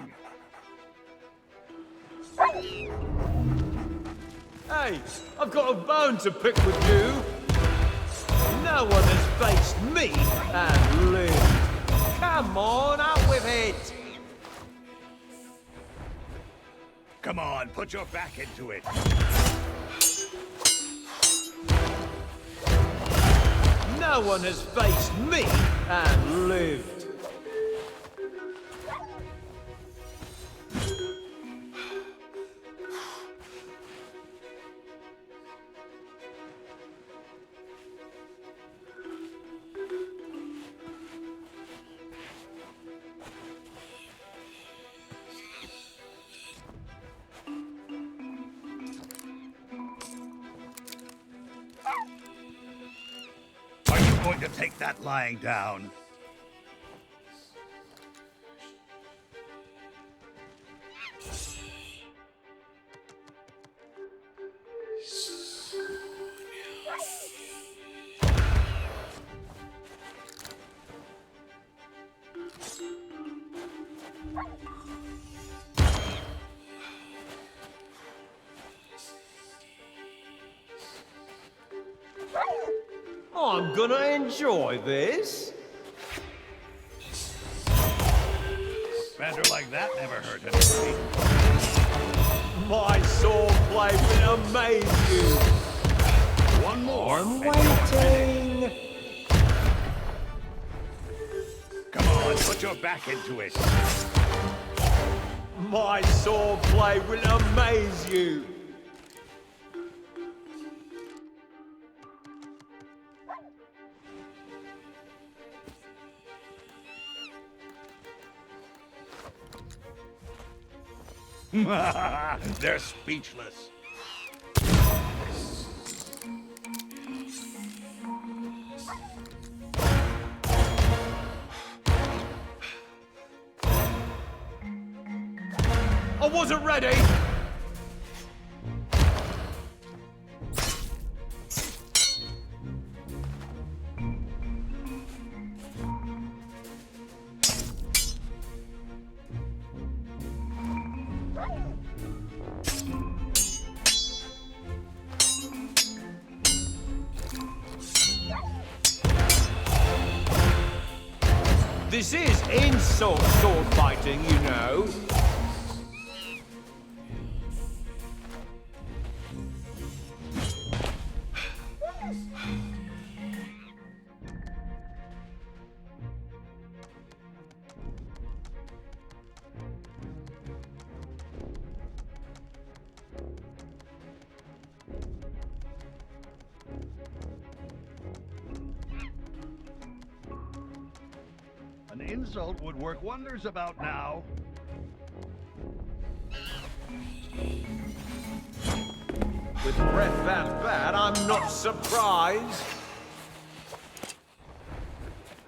Hey, I've got a bone to pick with you. No one has faced me and lived. Come on, out with it. Come on, put your back into it. No one has faced me and lived. going to take that lying down. I'm gonna enjoy this. Banter like that never hurt anybody. My swordplay will amaze you. One more. I'm waiting. Come on, put your back into it. My swordplay will amaze you. They're speechless. I wasn't ready. This is insult sword fighting, you know. An insult would work wonders about now. With breath that bad, I'm not surprised.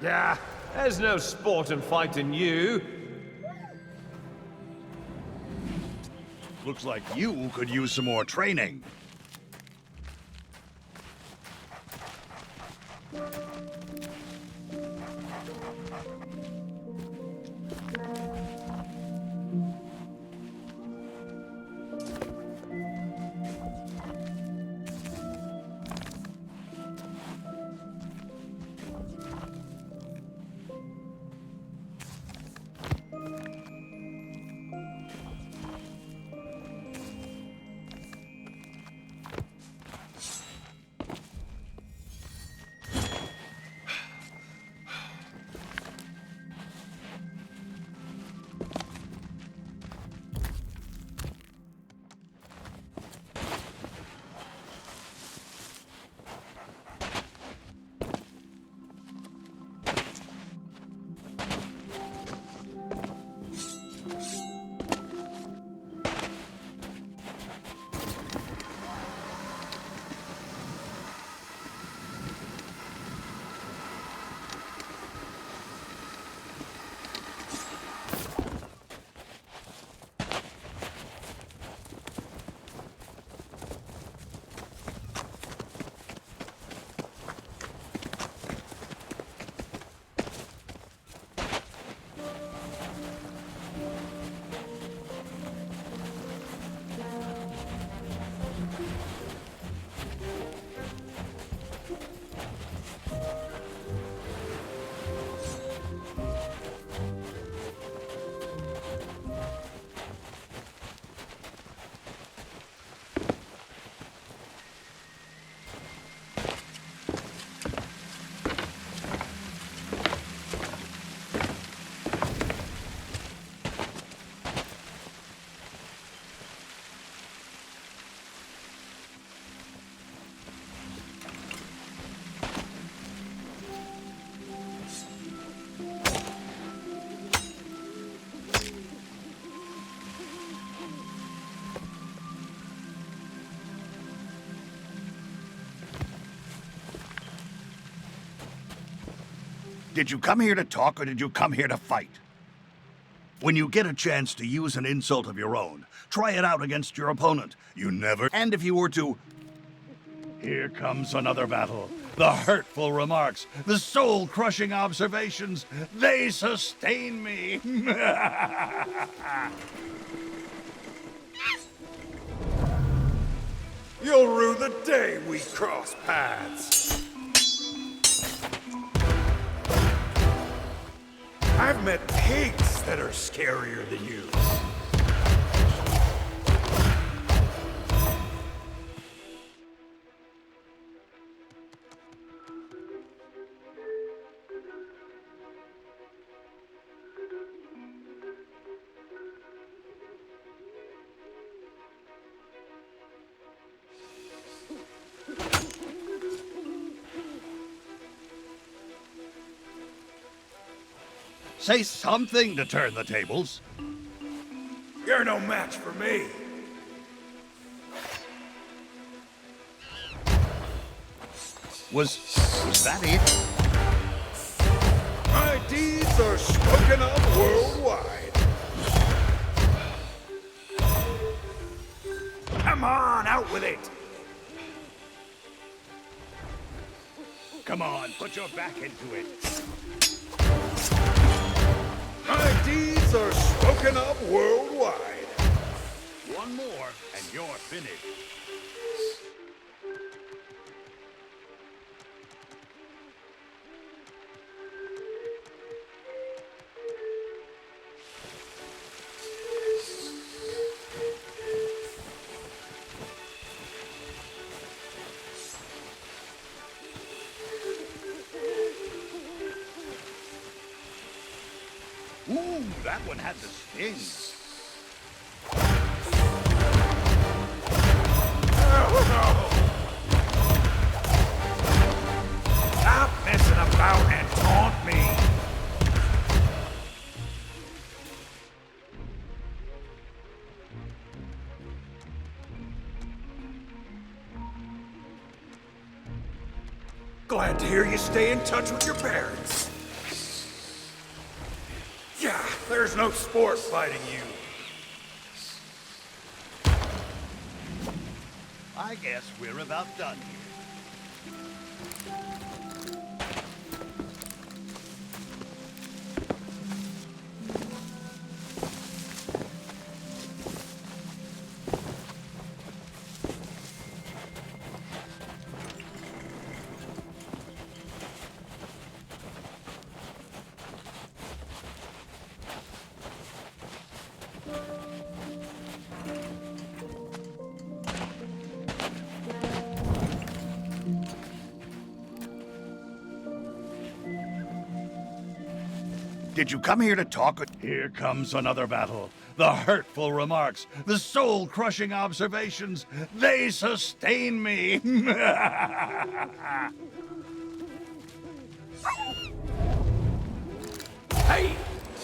Yeah, there's no sport in fighting you. Looks like you could use some more training. Did you come here to talk or did you come here to fight? When you get a chance to use an insult of your own, try it out against your opponent. You never... And if you were to... Here comes another battle. The hurtful remarks, the soul-crushing observations, they sustain me. You'll rue the day we cross paths. I've met pigs that are scarier than you. Say something to turn the tables. You're no match for me. Was that it? My deeds are spoken of worldwide. Come on, out with it. Come on, put your back into it. My deeds are spoken of worldwide. One more, and you're finished. Ooh, that one had the sting. Stop messing about and taunt me. Glad to hear you stay in touch with your parents. Yeah, there's no sport fighting you. I guess we're about done here. Did you come here to talk? Here comes another battle. The hurtful remarks, the soul-crushing observations, they sustain me. Hey,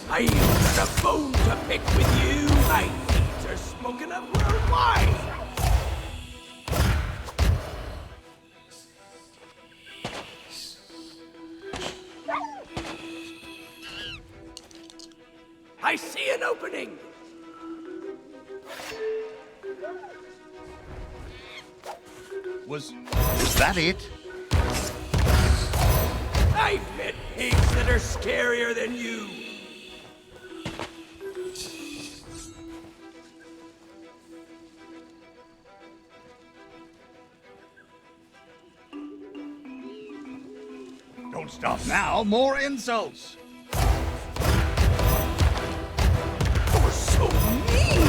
I ain't got a bone to pick with you. My deeds are spoken of worldwide. I see an opening. Was that it? I've met pigs that are scarier than you. Don't stop now. More insults. You're so mean.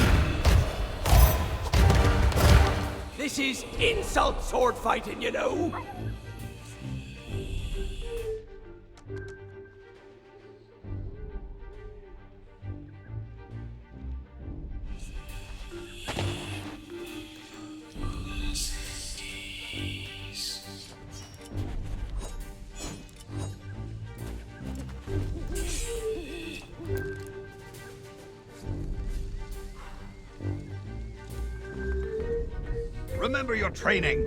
This is insult sword fighting, you know. Remember your training.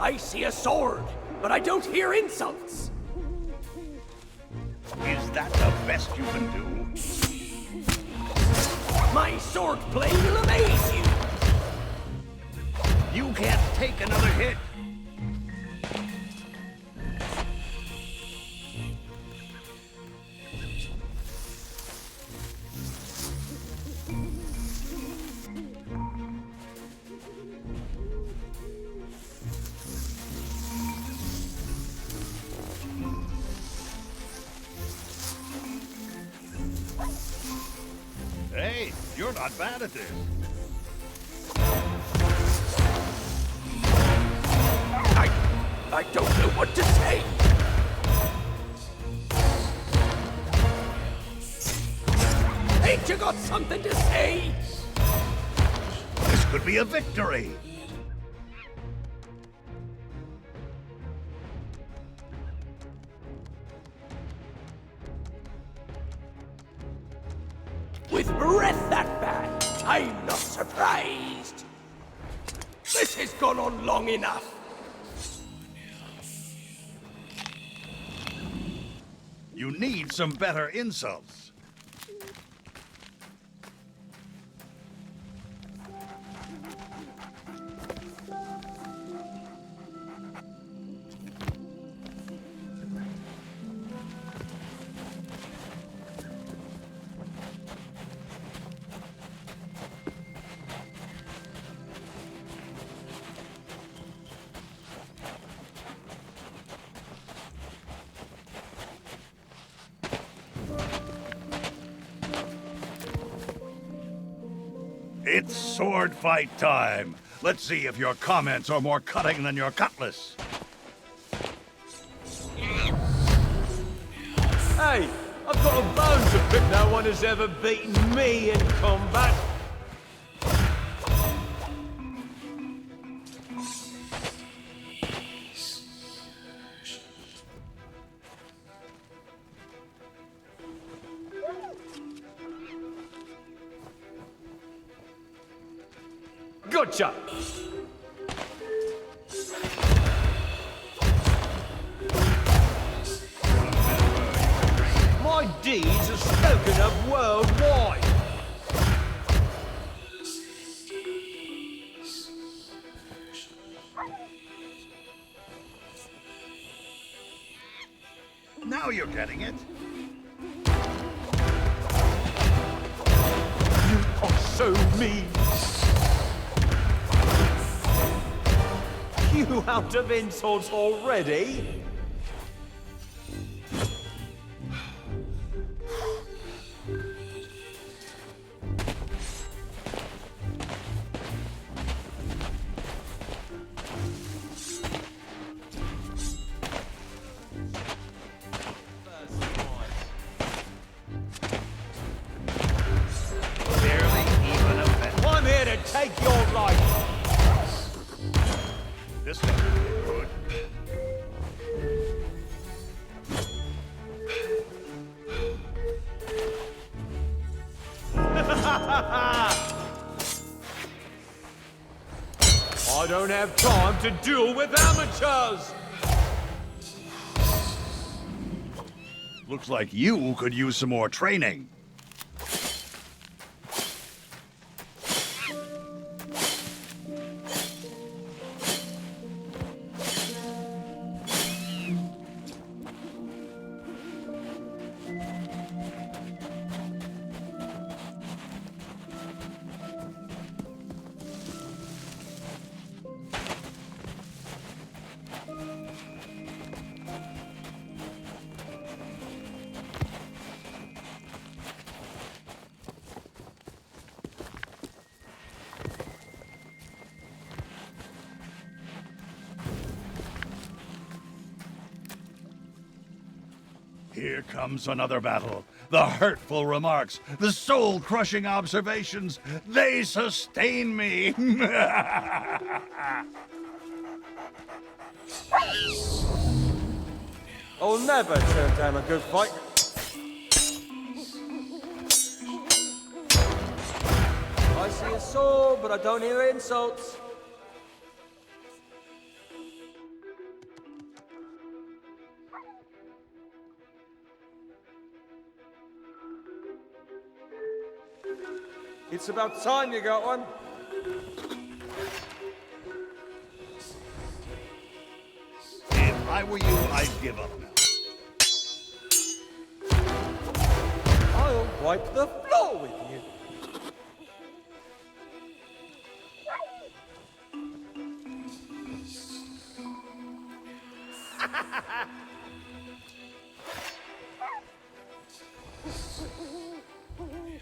I see a sword, but I don't hear insults. Is that the best you can do? My sword play will amaze you. You can't take another hit. Hey, you're not bad at this. I don't know what to say. Ain't you got something to say? This could be a victory. With breath that bad, I'm not surprised. This has gone on long enough. You need some better insults. It's sword fight time. Let's see if your comments are more cutting than your cutlass. Hey, I've got a bone to pick. No one has ever beaten me in combat. Gotcha! My deeds are spoken of worldwide. Now you're getting it. You are so mean. You out of insults already? Barely even a bit. I'm here to take your life. This doesn't look good. I don't have time to duel with amateurs. Looks like you could use some more training. Here comes another battle. The hurtful remarks, the soul-crushing observations, they sustain me. I'll never turn down a good fight. I see a sword, but I don't hear insults. It's about time you got one. If I were you, I'd give up now. I'll wipe the floor with you.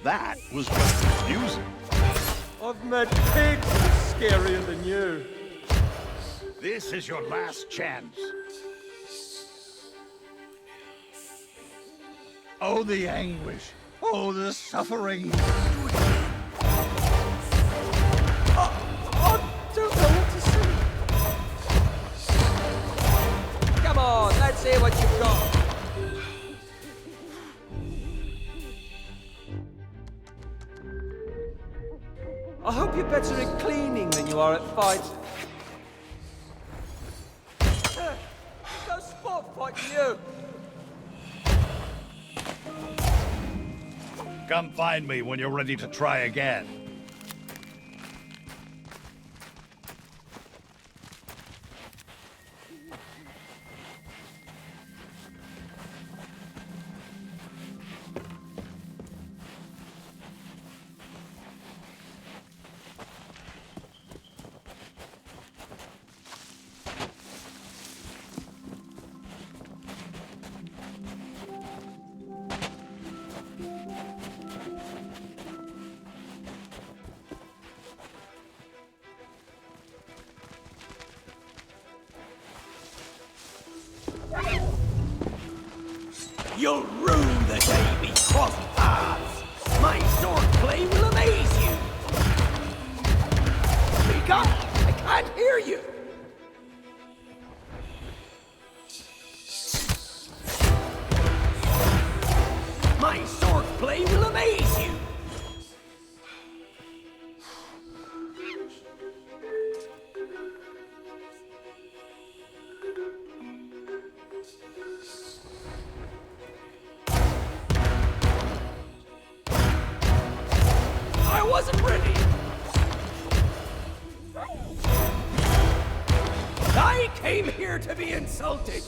That was just confusing. I've met pigs scarier than you. This is your last chance. Oh, the anguish. Oh, the suffering. I don't know what to say. Come on, let's see what you've got. I hope you're better at cleaning than you are at fights. No sport fighting you. Come find me when you're ready to try again. You'll rue the day we cross paths. My swordplay will amaze you. Speak up! I can't hear you. My swordplay will amaze you. I wasn't ready. I came here to be insulted.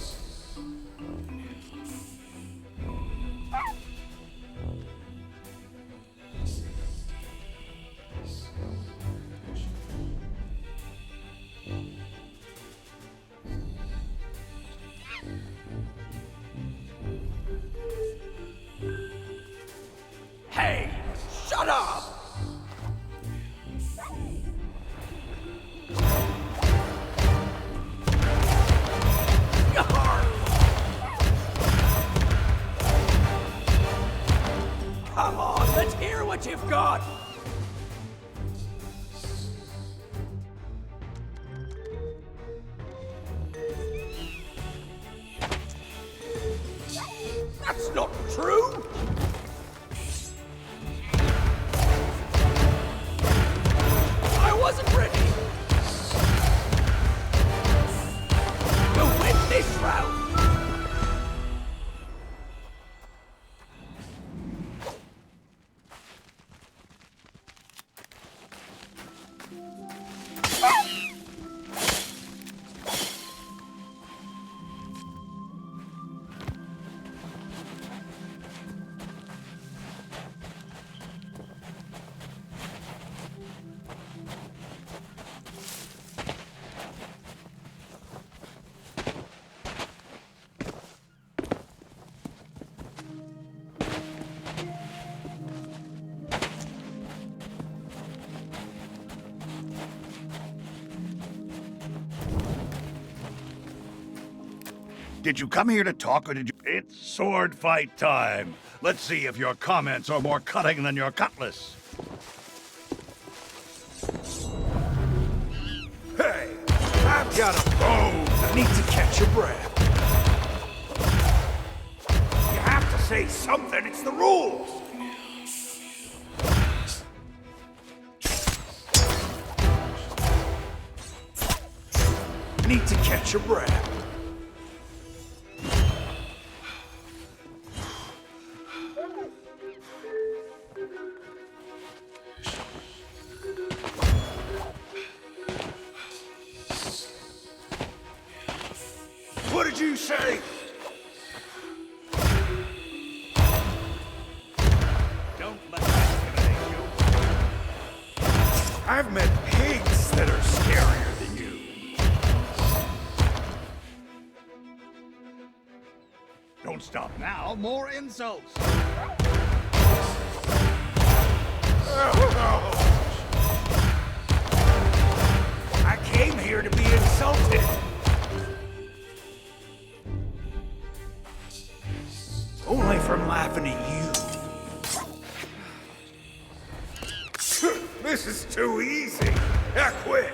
Hey, shut up! Come on, let's hear what you've got. That's not true. I wasn't ready. To win this round. Did you come here to talk or did you... It's sword fight time. Let's see if your comments are more cutting than your cutlass. Hey, I've got a bone. I need to catch your breath. You have to say something. It's the rules. Need to catch your breath. say? Don't let that intimidate you. I've met pigs that are scarier than you. Don't stop now. More insults. I came here to be insulted. Only from laughing at you. This is too easy. I quit.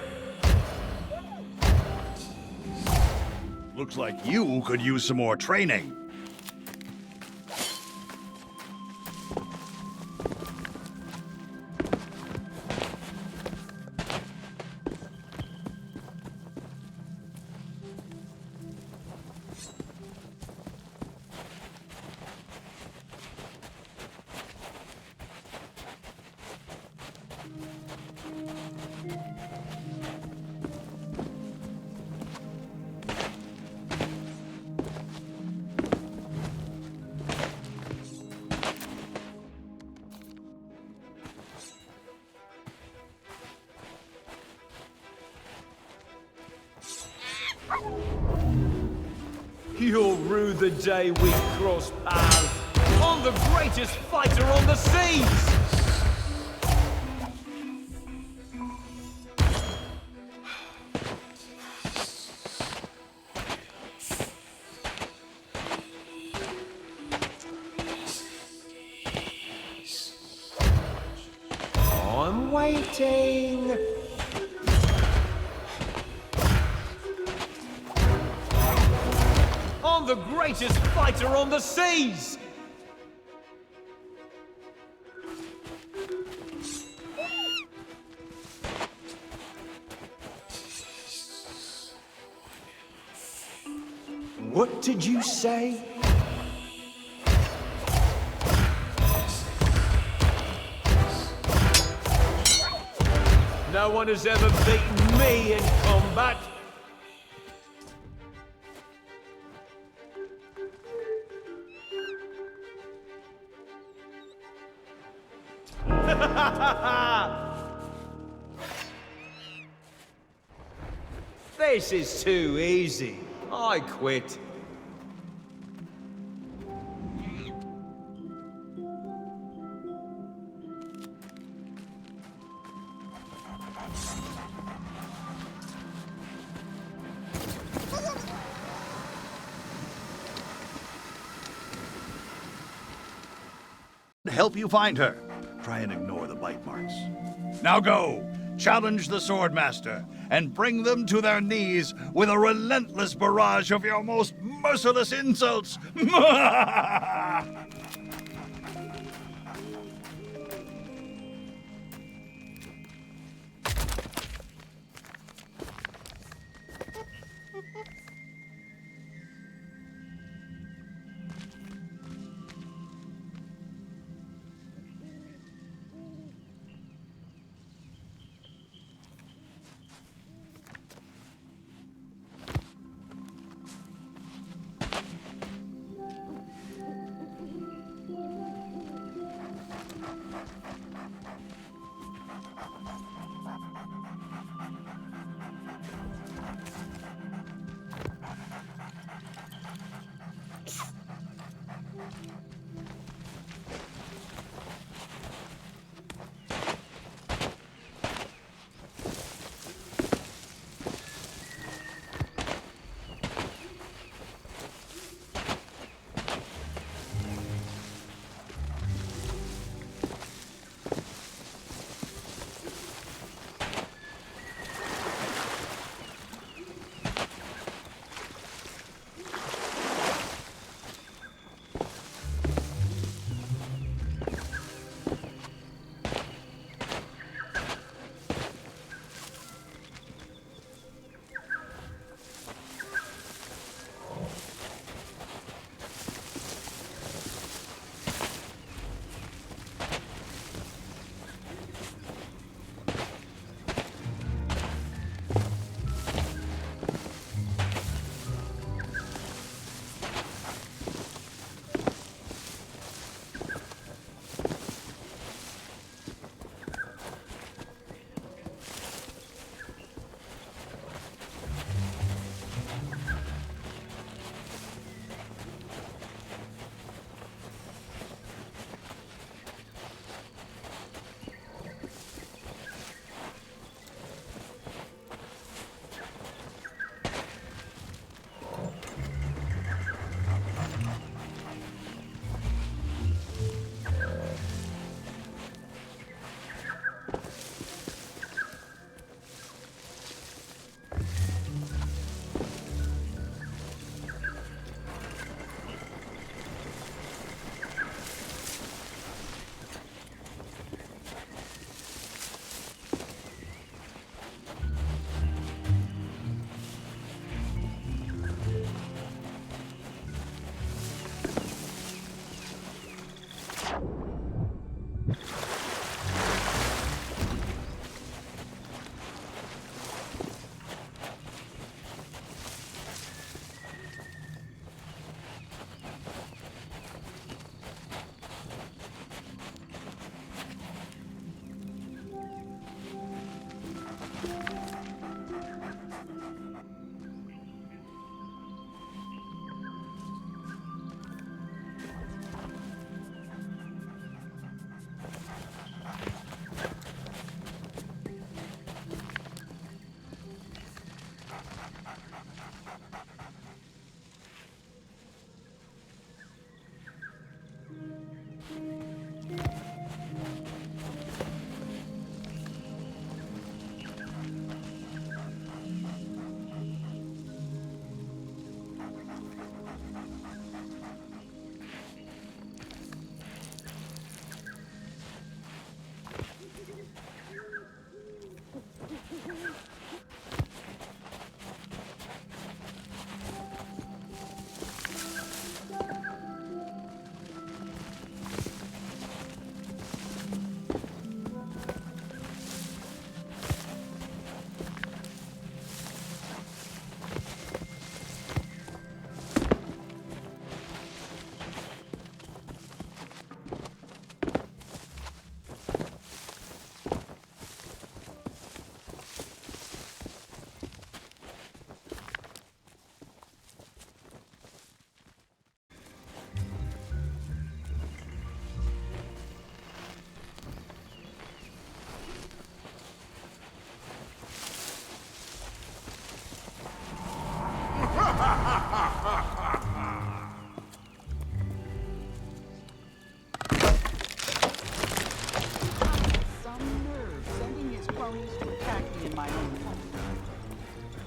Looks like you could use some more training. You'll rue the day we cross paths. I'm the greatest fighter on the seas! I'm waiting. I'm the greatest fighter on the seas! What did you say? No one has ever beaten me in combat. This is too easy. I quit. Help you find her. Try and ignore the bite marks. Now go! Challenge the Swordmaster and bring them to their knees with a relentless barrage of your most merciless insults!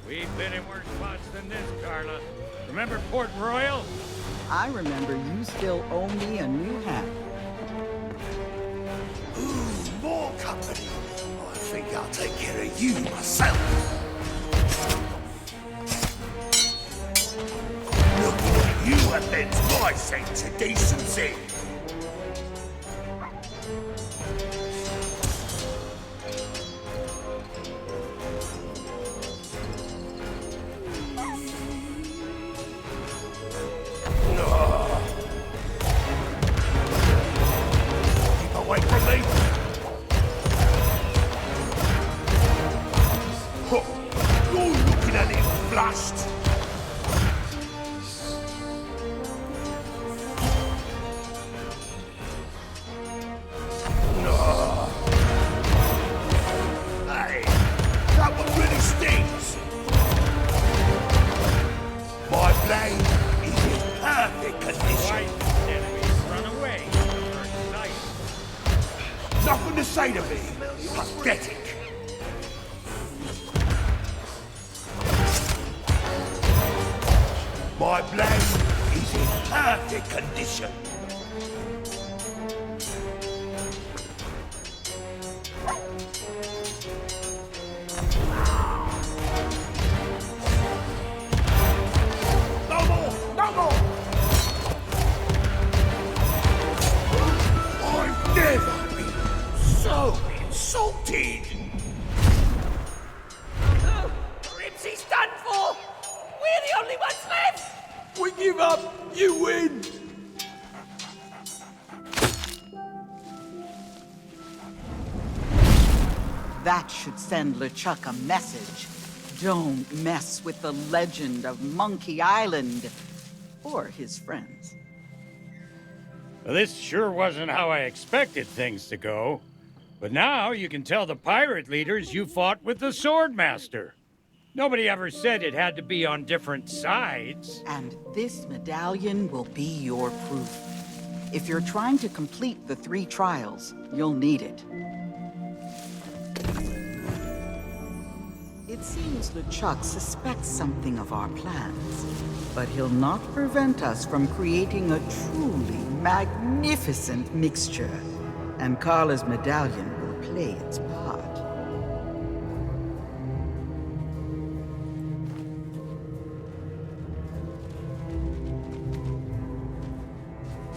We've been in worse spots than this, Carla. Remember Port Royal? I remember you still owe me a new hat. Ooh, more company. I think I'll take care of you myself. Looking at you offends my sense of decency. Keep away from me. Huh. You're looking at it flushed. Hey, that one really stings. My blade is in perfect condition. Enemies run away. First sight. Nothing to say to me. Pathetic. My blade is in perfect condition. No more! No more! I've never been so insulted! Ribsy's done for! We're the only ones left! We give up, you win! That should send LeChuck a message. Don't mess with the legend of Monkey Island. Or his friends. Well, this sure wasn't how I expected things to go. But now you can tell the pirate leaders you fought with the Swordmaster. Nobody ever said it had to be on different sides. And this medallion will be your proof. If you're trying to complete the 3 trials, you'll need it. It seems LeChuck suspects something of our plans, but he'll not prevent us from creating a truly magnificent mixture, and Carla's medallion will play its part.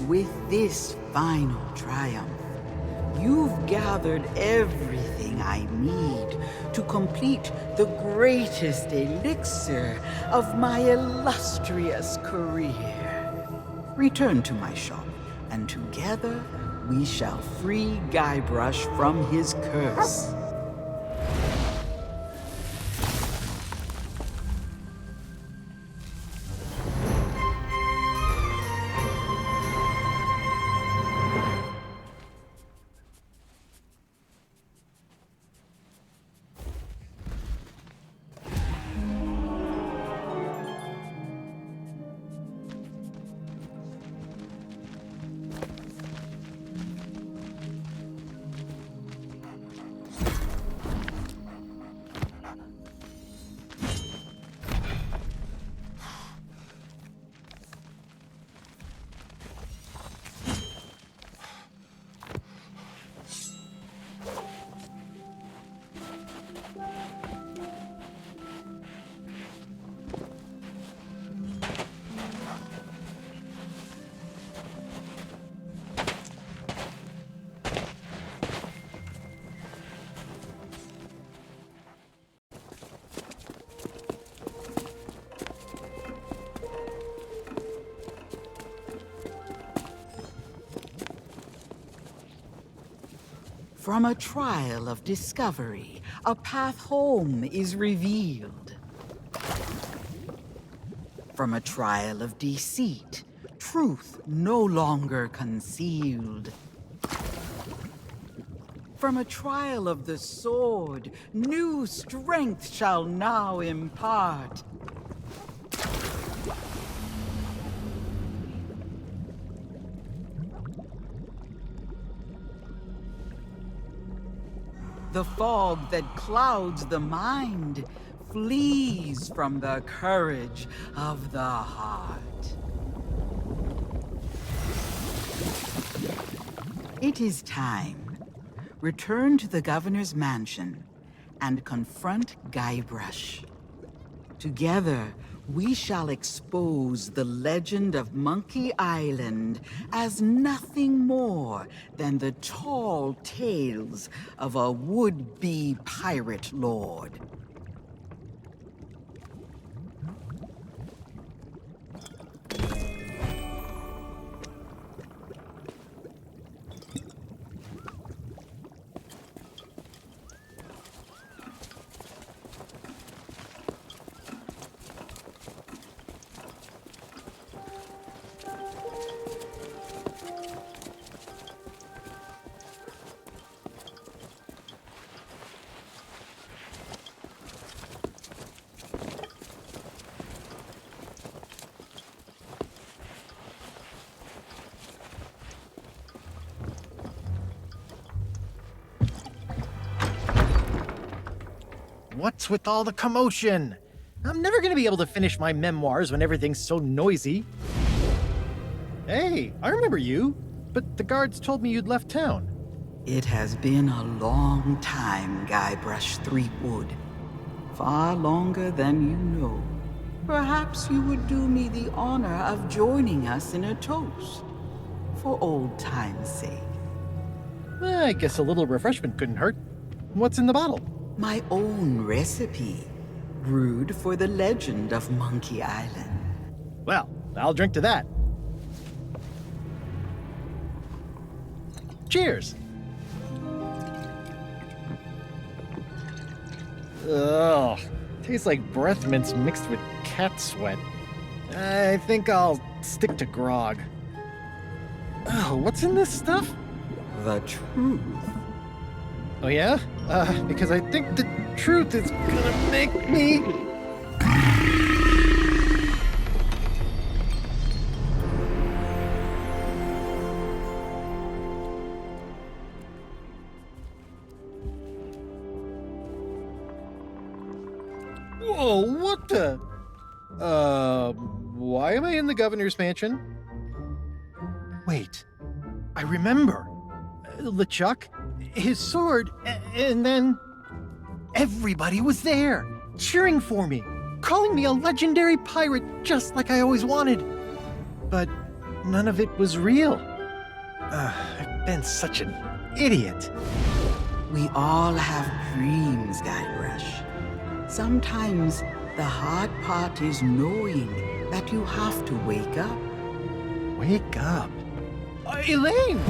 With this final triumph, you've gathered everything I need to complete the greatest elixir of my illustrious career. Return to my shop, and together we shall free Guybrush from his curse. From a trial of discovery, a path home is revealed. From a trial of deceit, truth no longer concealed. From a trial of the sword, new strength shall now impart. The fog that clouds the mind flees from the courage of the heart. It is time. Return to the governor's mansion and confront Guybrush. Together, we shall expose the legend of Monkey Island as nothing more than the tall tales of a would-be pirate lord. What's with all the commotion? I'm never gonna be able to finish my memoirs when everything's so noisy. Hey, I remember you, but the guards told me you'd left town. It has been a long time, Guybrush Threepwood. Far longer than you know. Perhaps you would do me the honor of joining us in a toast. For old time's sake. I guess a little refreshment couldn't hurt. What's in the bottle? My own recipe, brewed for the legend of Monkey Island. Well, I'll drink to that. Cheers! Ugh, tastes like breath mints mixed with cat sweat. I think I'll stick to grog. Oh, what's in this stuff? The truth. Oh yeah? Because I think the truth is gonna make me... Whoa, what the... why am I in the governor's mansion? Wait, I remember. LeChuck, his sword, and then... Everybody was there, cheering for me, calling me a legendary pirate just like I always wanted. But none of it was real. I've been such an idiot. We all have dreams, Guybrush. Sometimes the hard part is knowing that you have to wake up. Wake up? Elaine!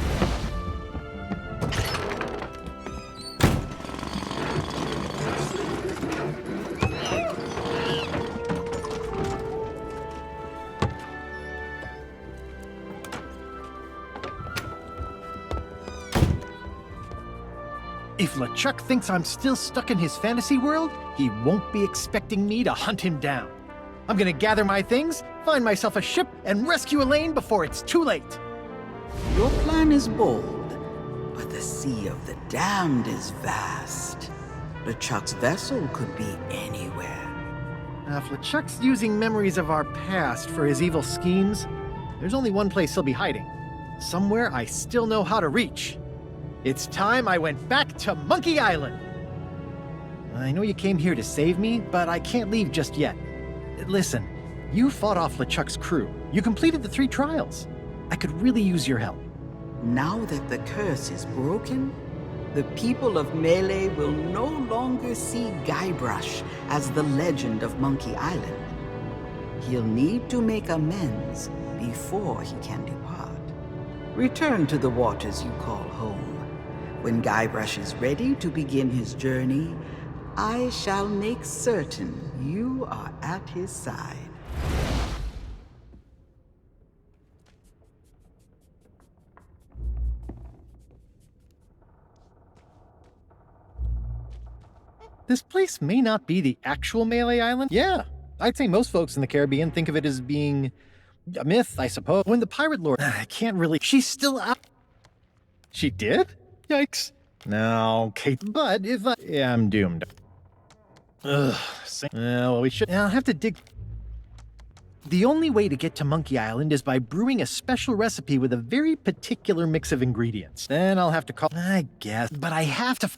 If LeChuck thinks I'm still stuck in his fantasy world, he won't be expecting me to hunt him down. I'm gonna gather my things, find myself a ship, and rescue Elaine before it's too late. Your plan is bold, but the Sea of the Damned is vast. LeChuck's vessel could be anywhere. If LeChuck's using memories of our past for his evil schemes, there's only one place he'll be hiding. Somewhere I still know how to reach. It's time I went back to Monkey Island. I know you came here to save me, but I can't leave just yet. Listen, you fought off LeChuck's crew. You completed the 3 trials. I could really use your help. Now that the curse is broken, the people of Melee will no longer see Guybrush as the legend of Monkey Island. He'll need to make amends before he can depart. Return to the waters you call home. When Guybrush is ready to begin his journey, I shall make certain you are at his side. This place may not be the actual Melee Island. Yeah, I'd say most folks in the Caribbean think of it as being a myth, I suppose. When the pirate lord... I can't really... She's still out. She did? Yikes. No, Kate, but if I... Yeah, I'm doomed. Ugh. Well, we should. I'll have to dig. The only way to get to Monkey Island is by brewing a special recipe with a very particular mix of ingredients. Then I'll have to call. I guess. But I have to.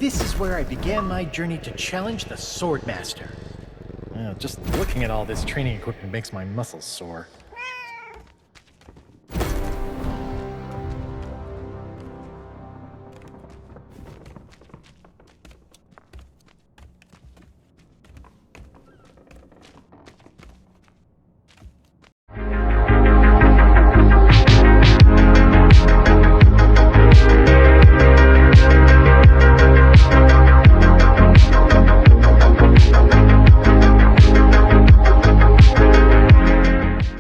this is where I began my journey to challenge the Swordmaster. Just looking at all this training equipment makes my muscles sore.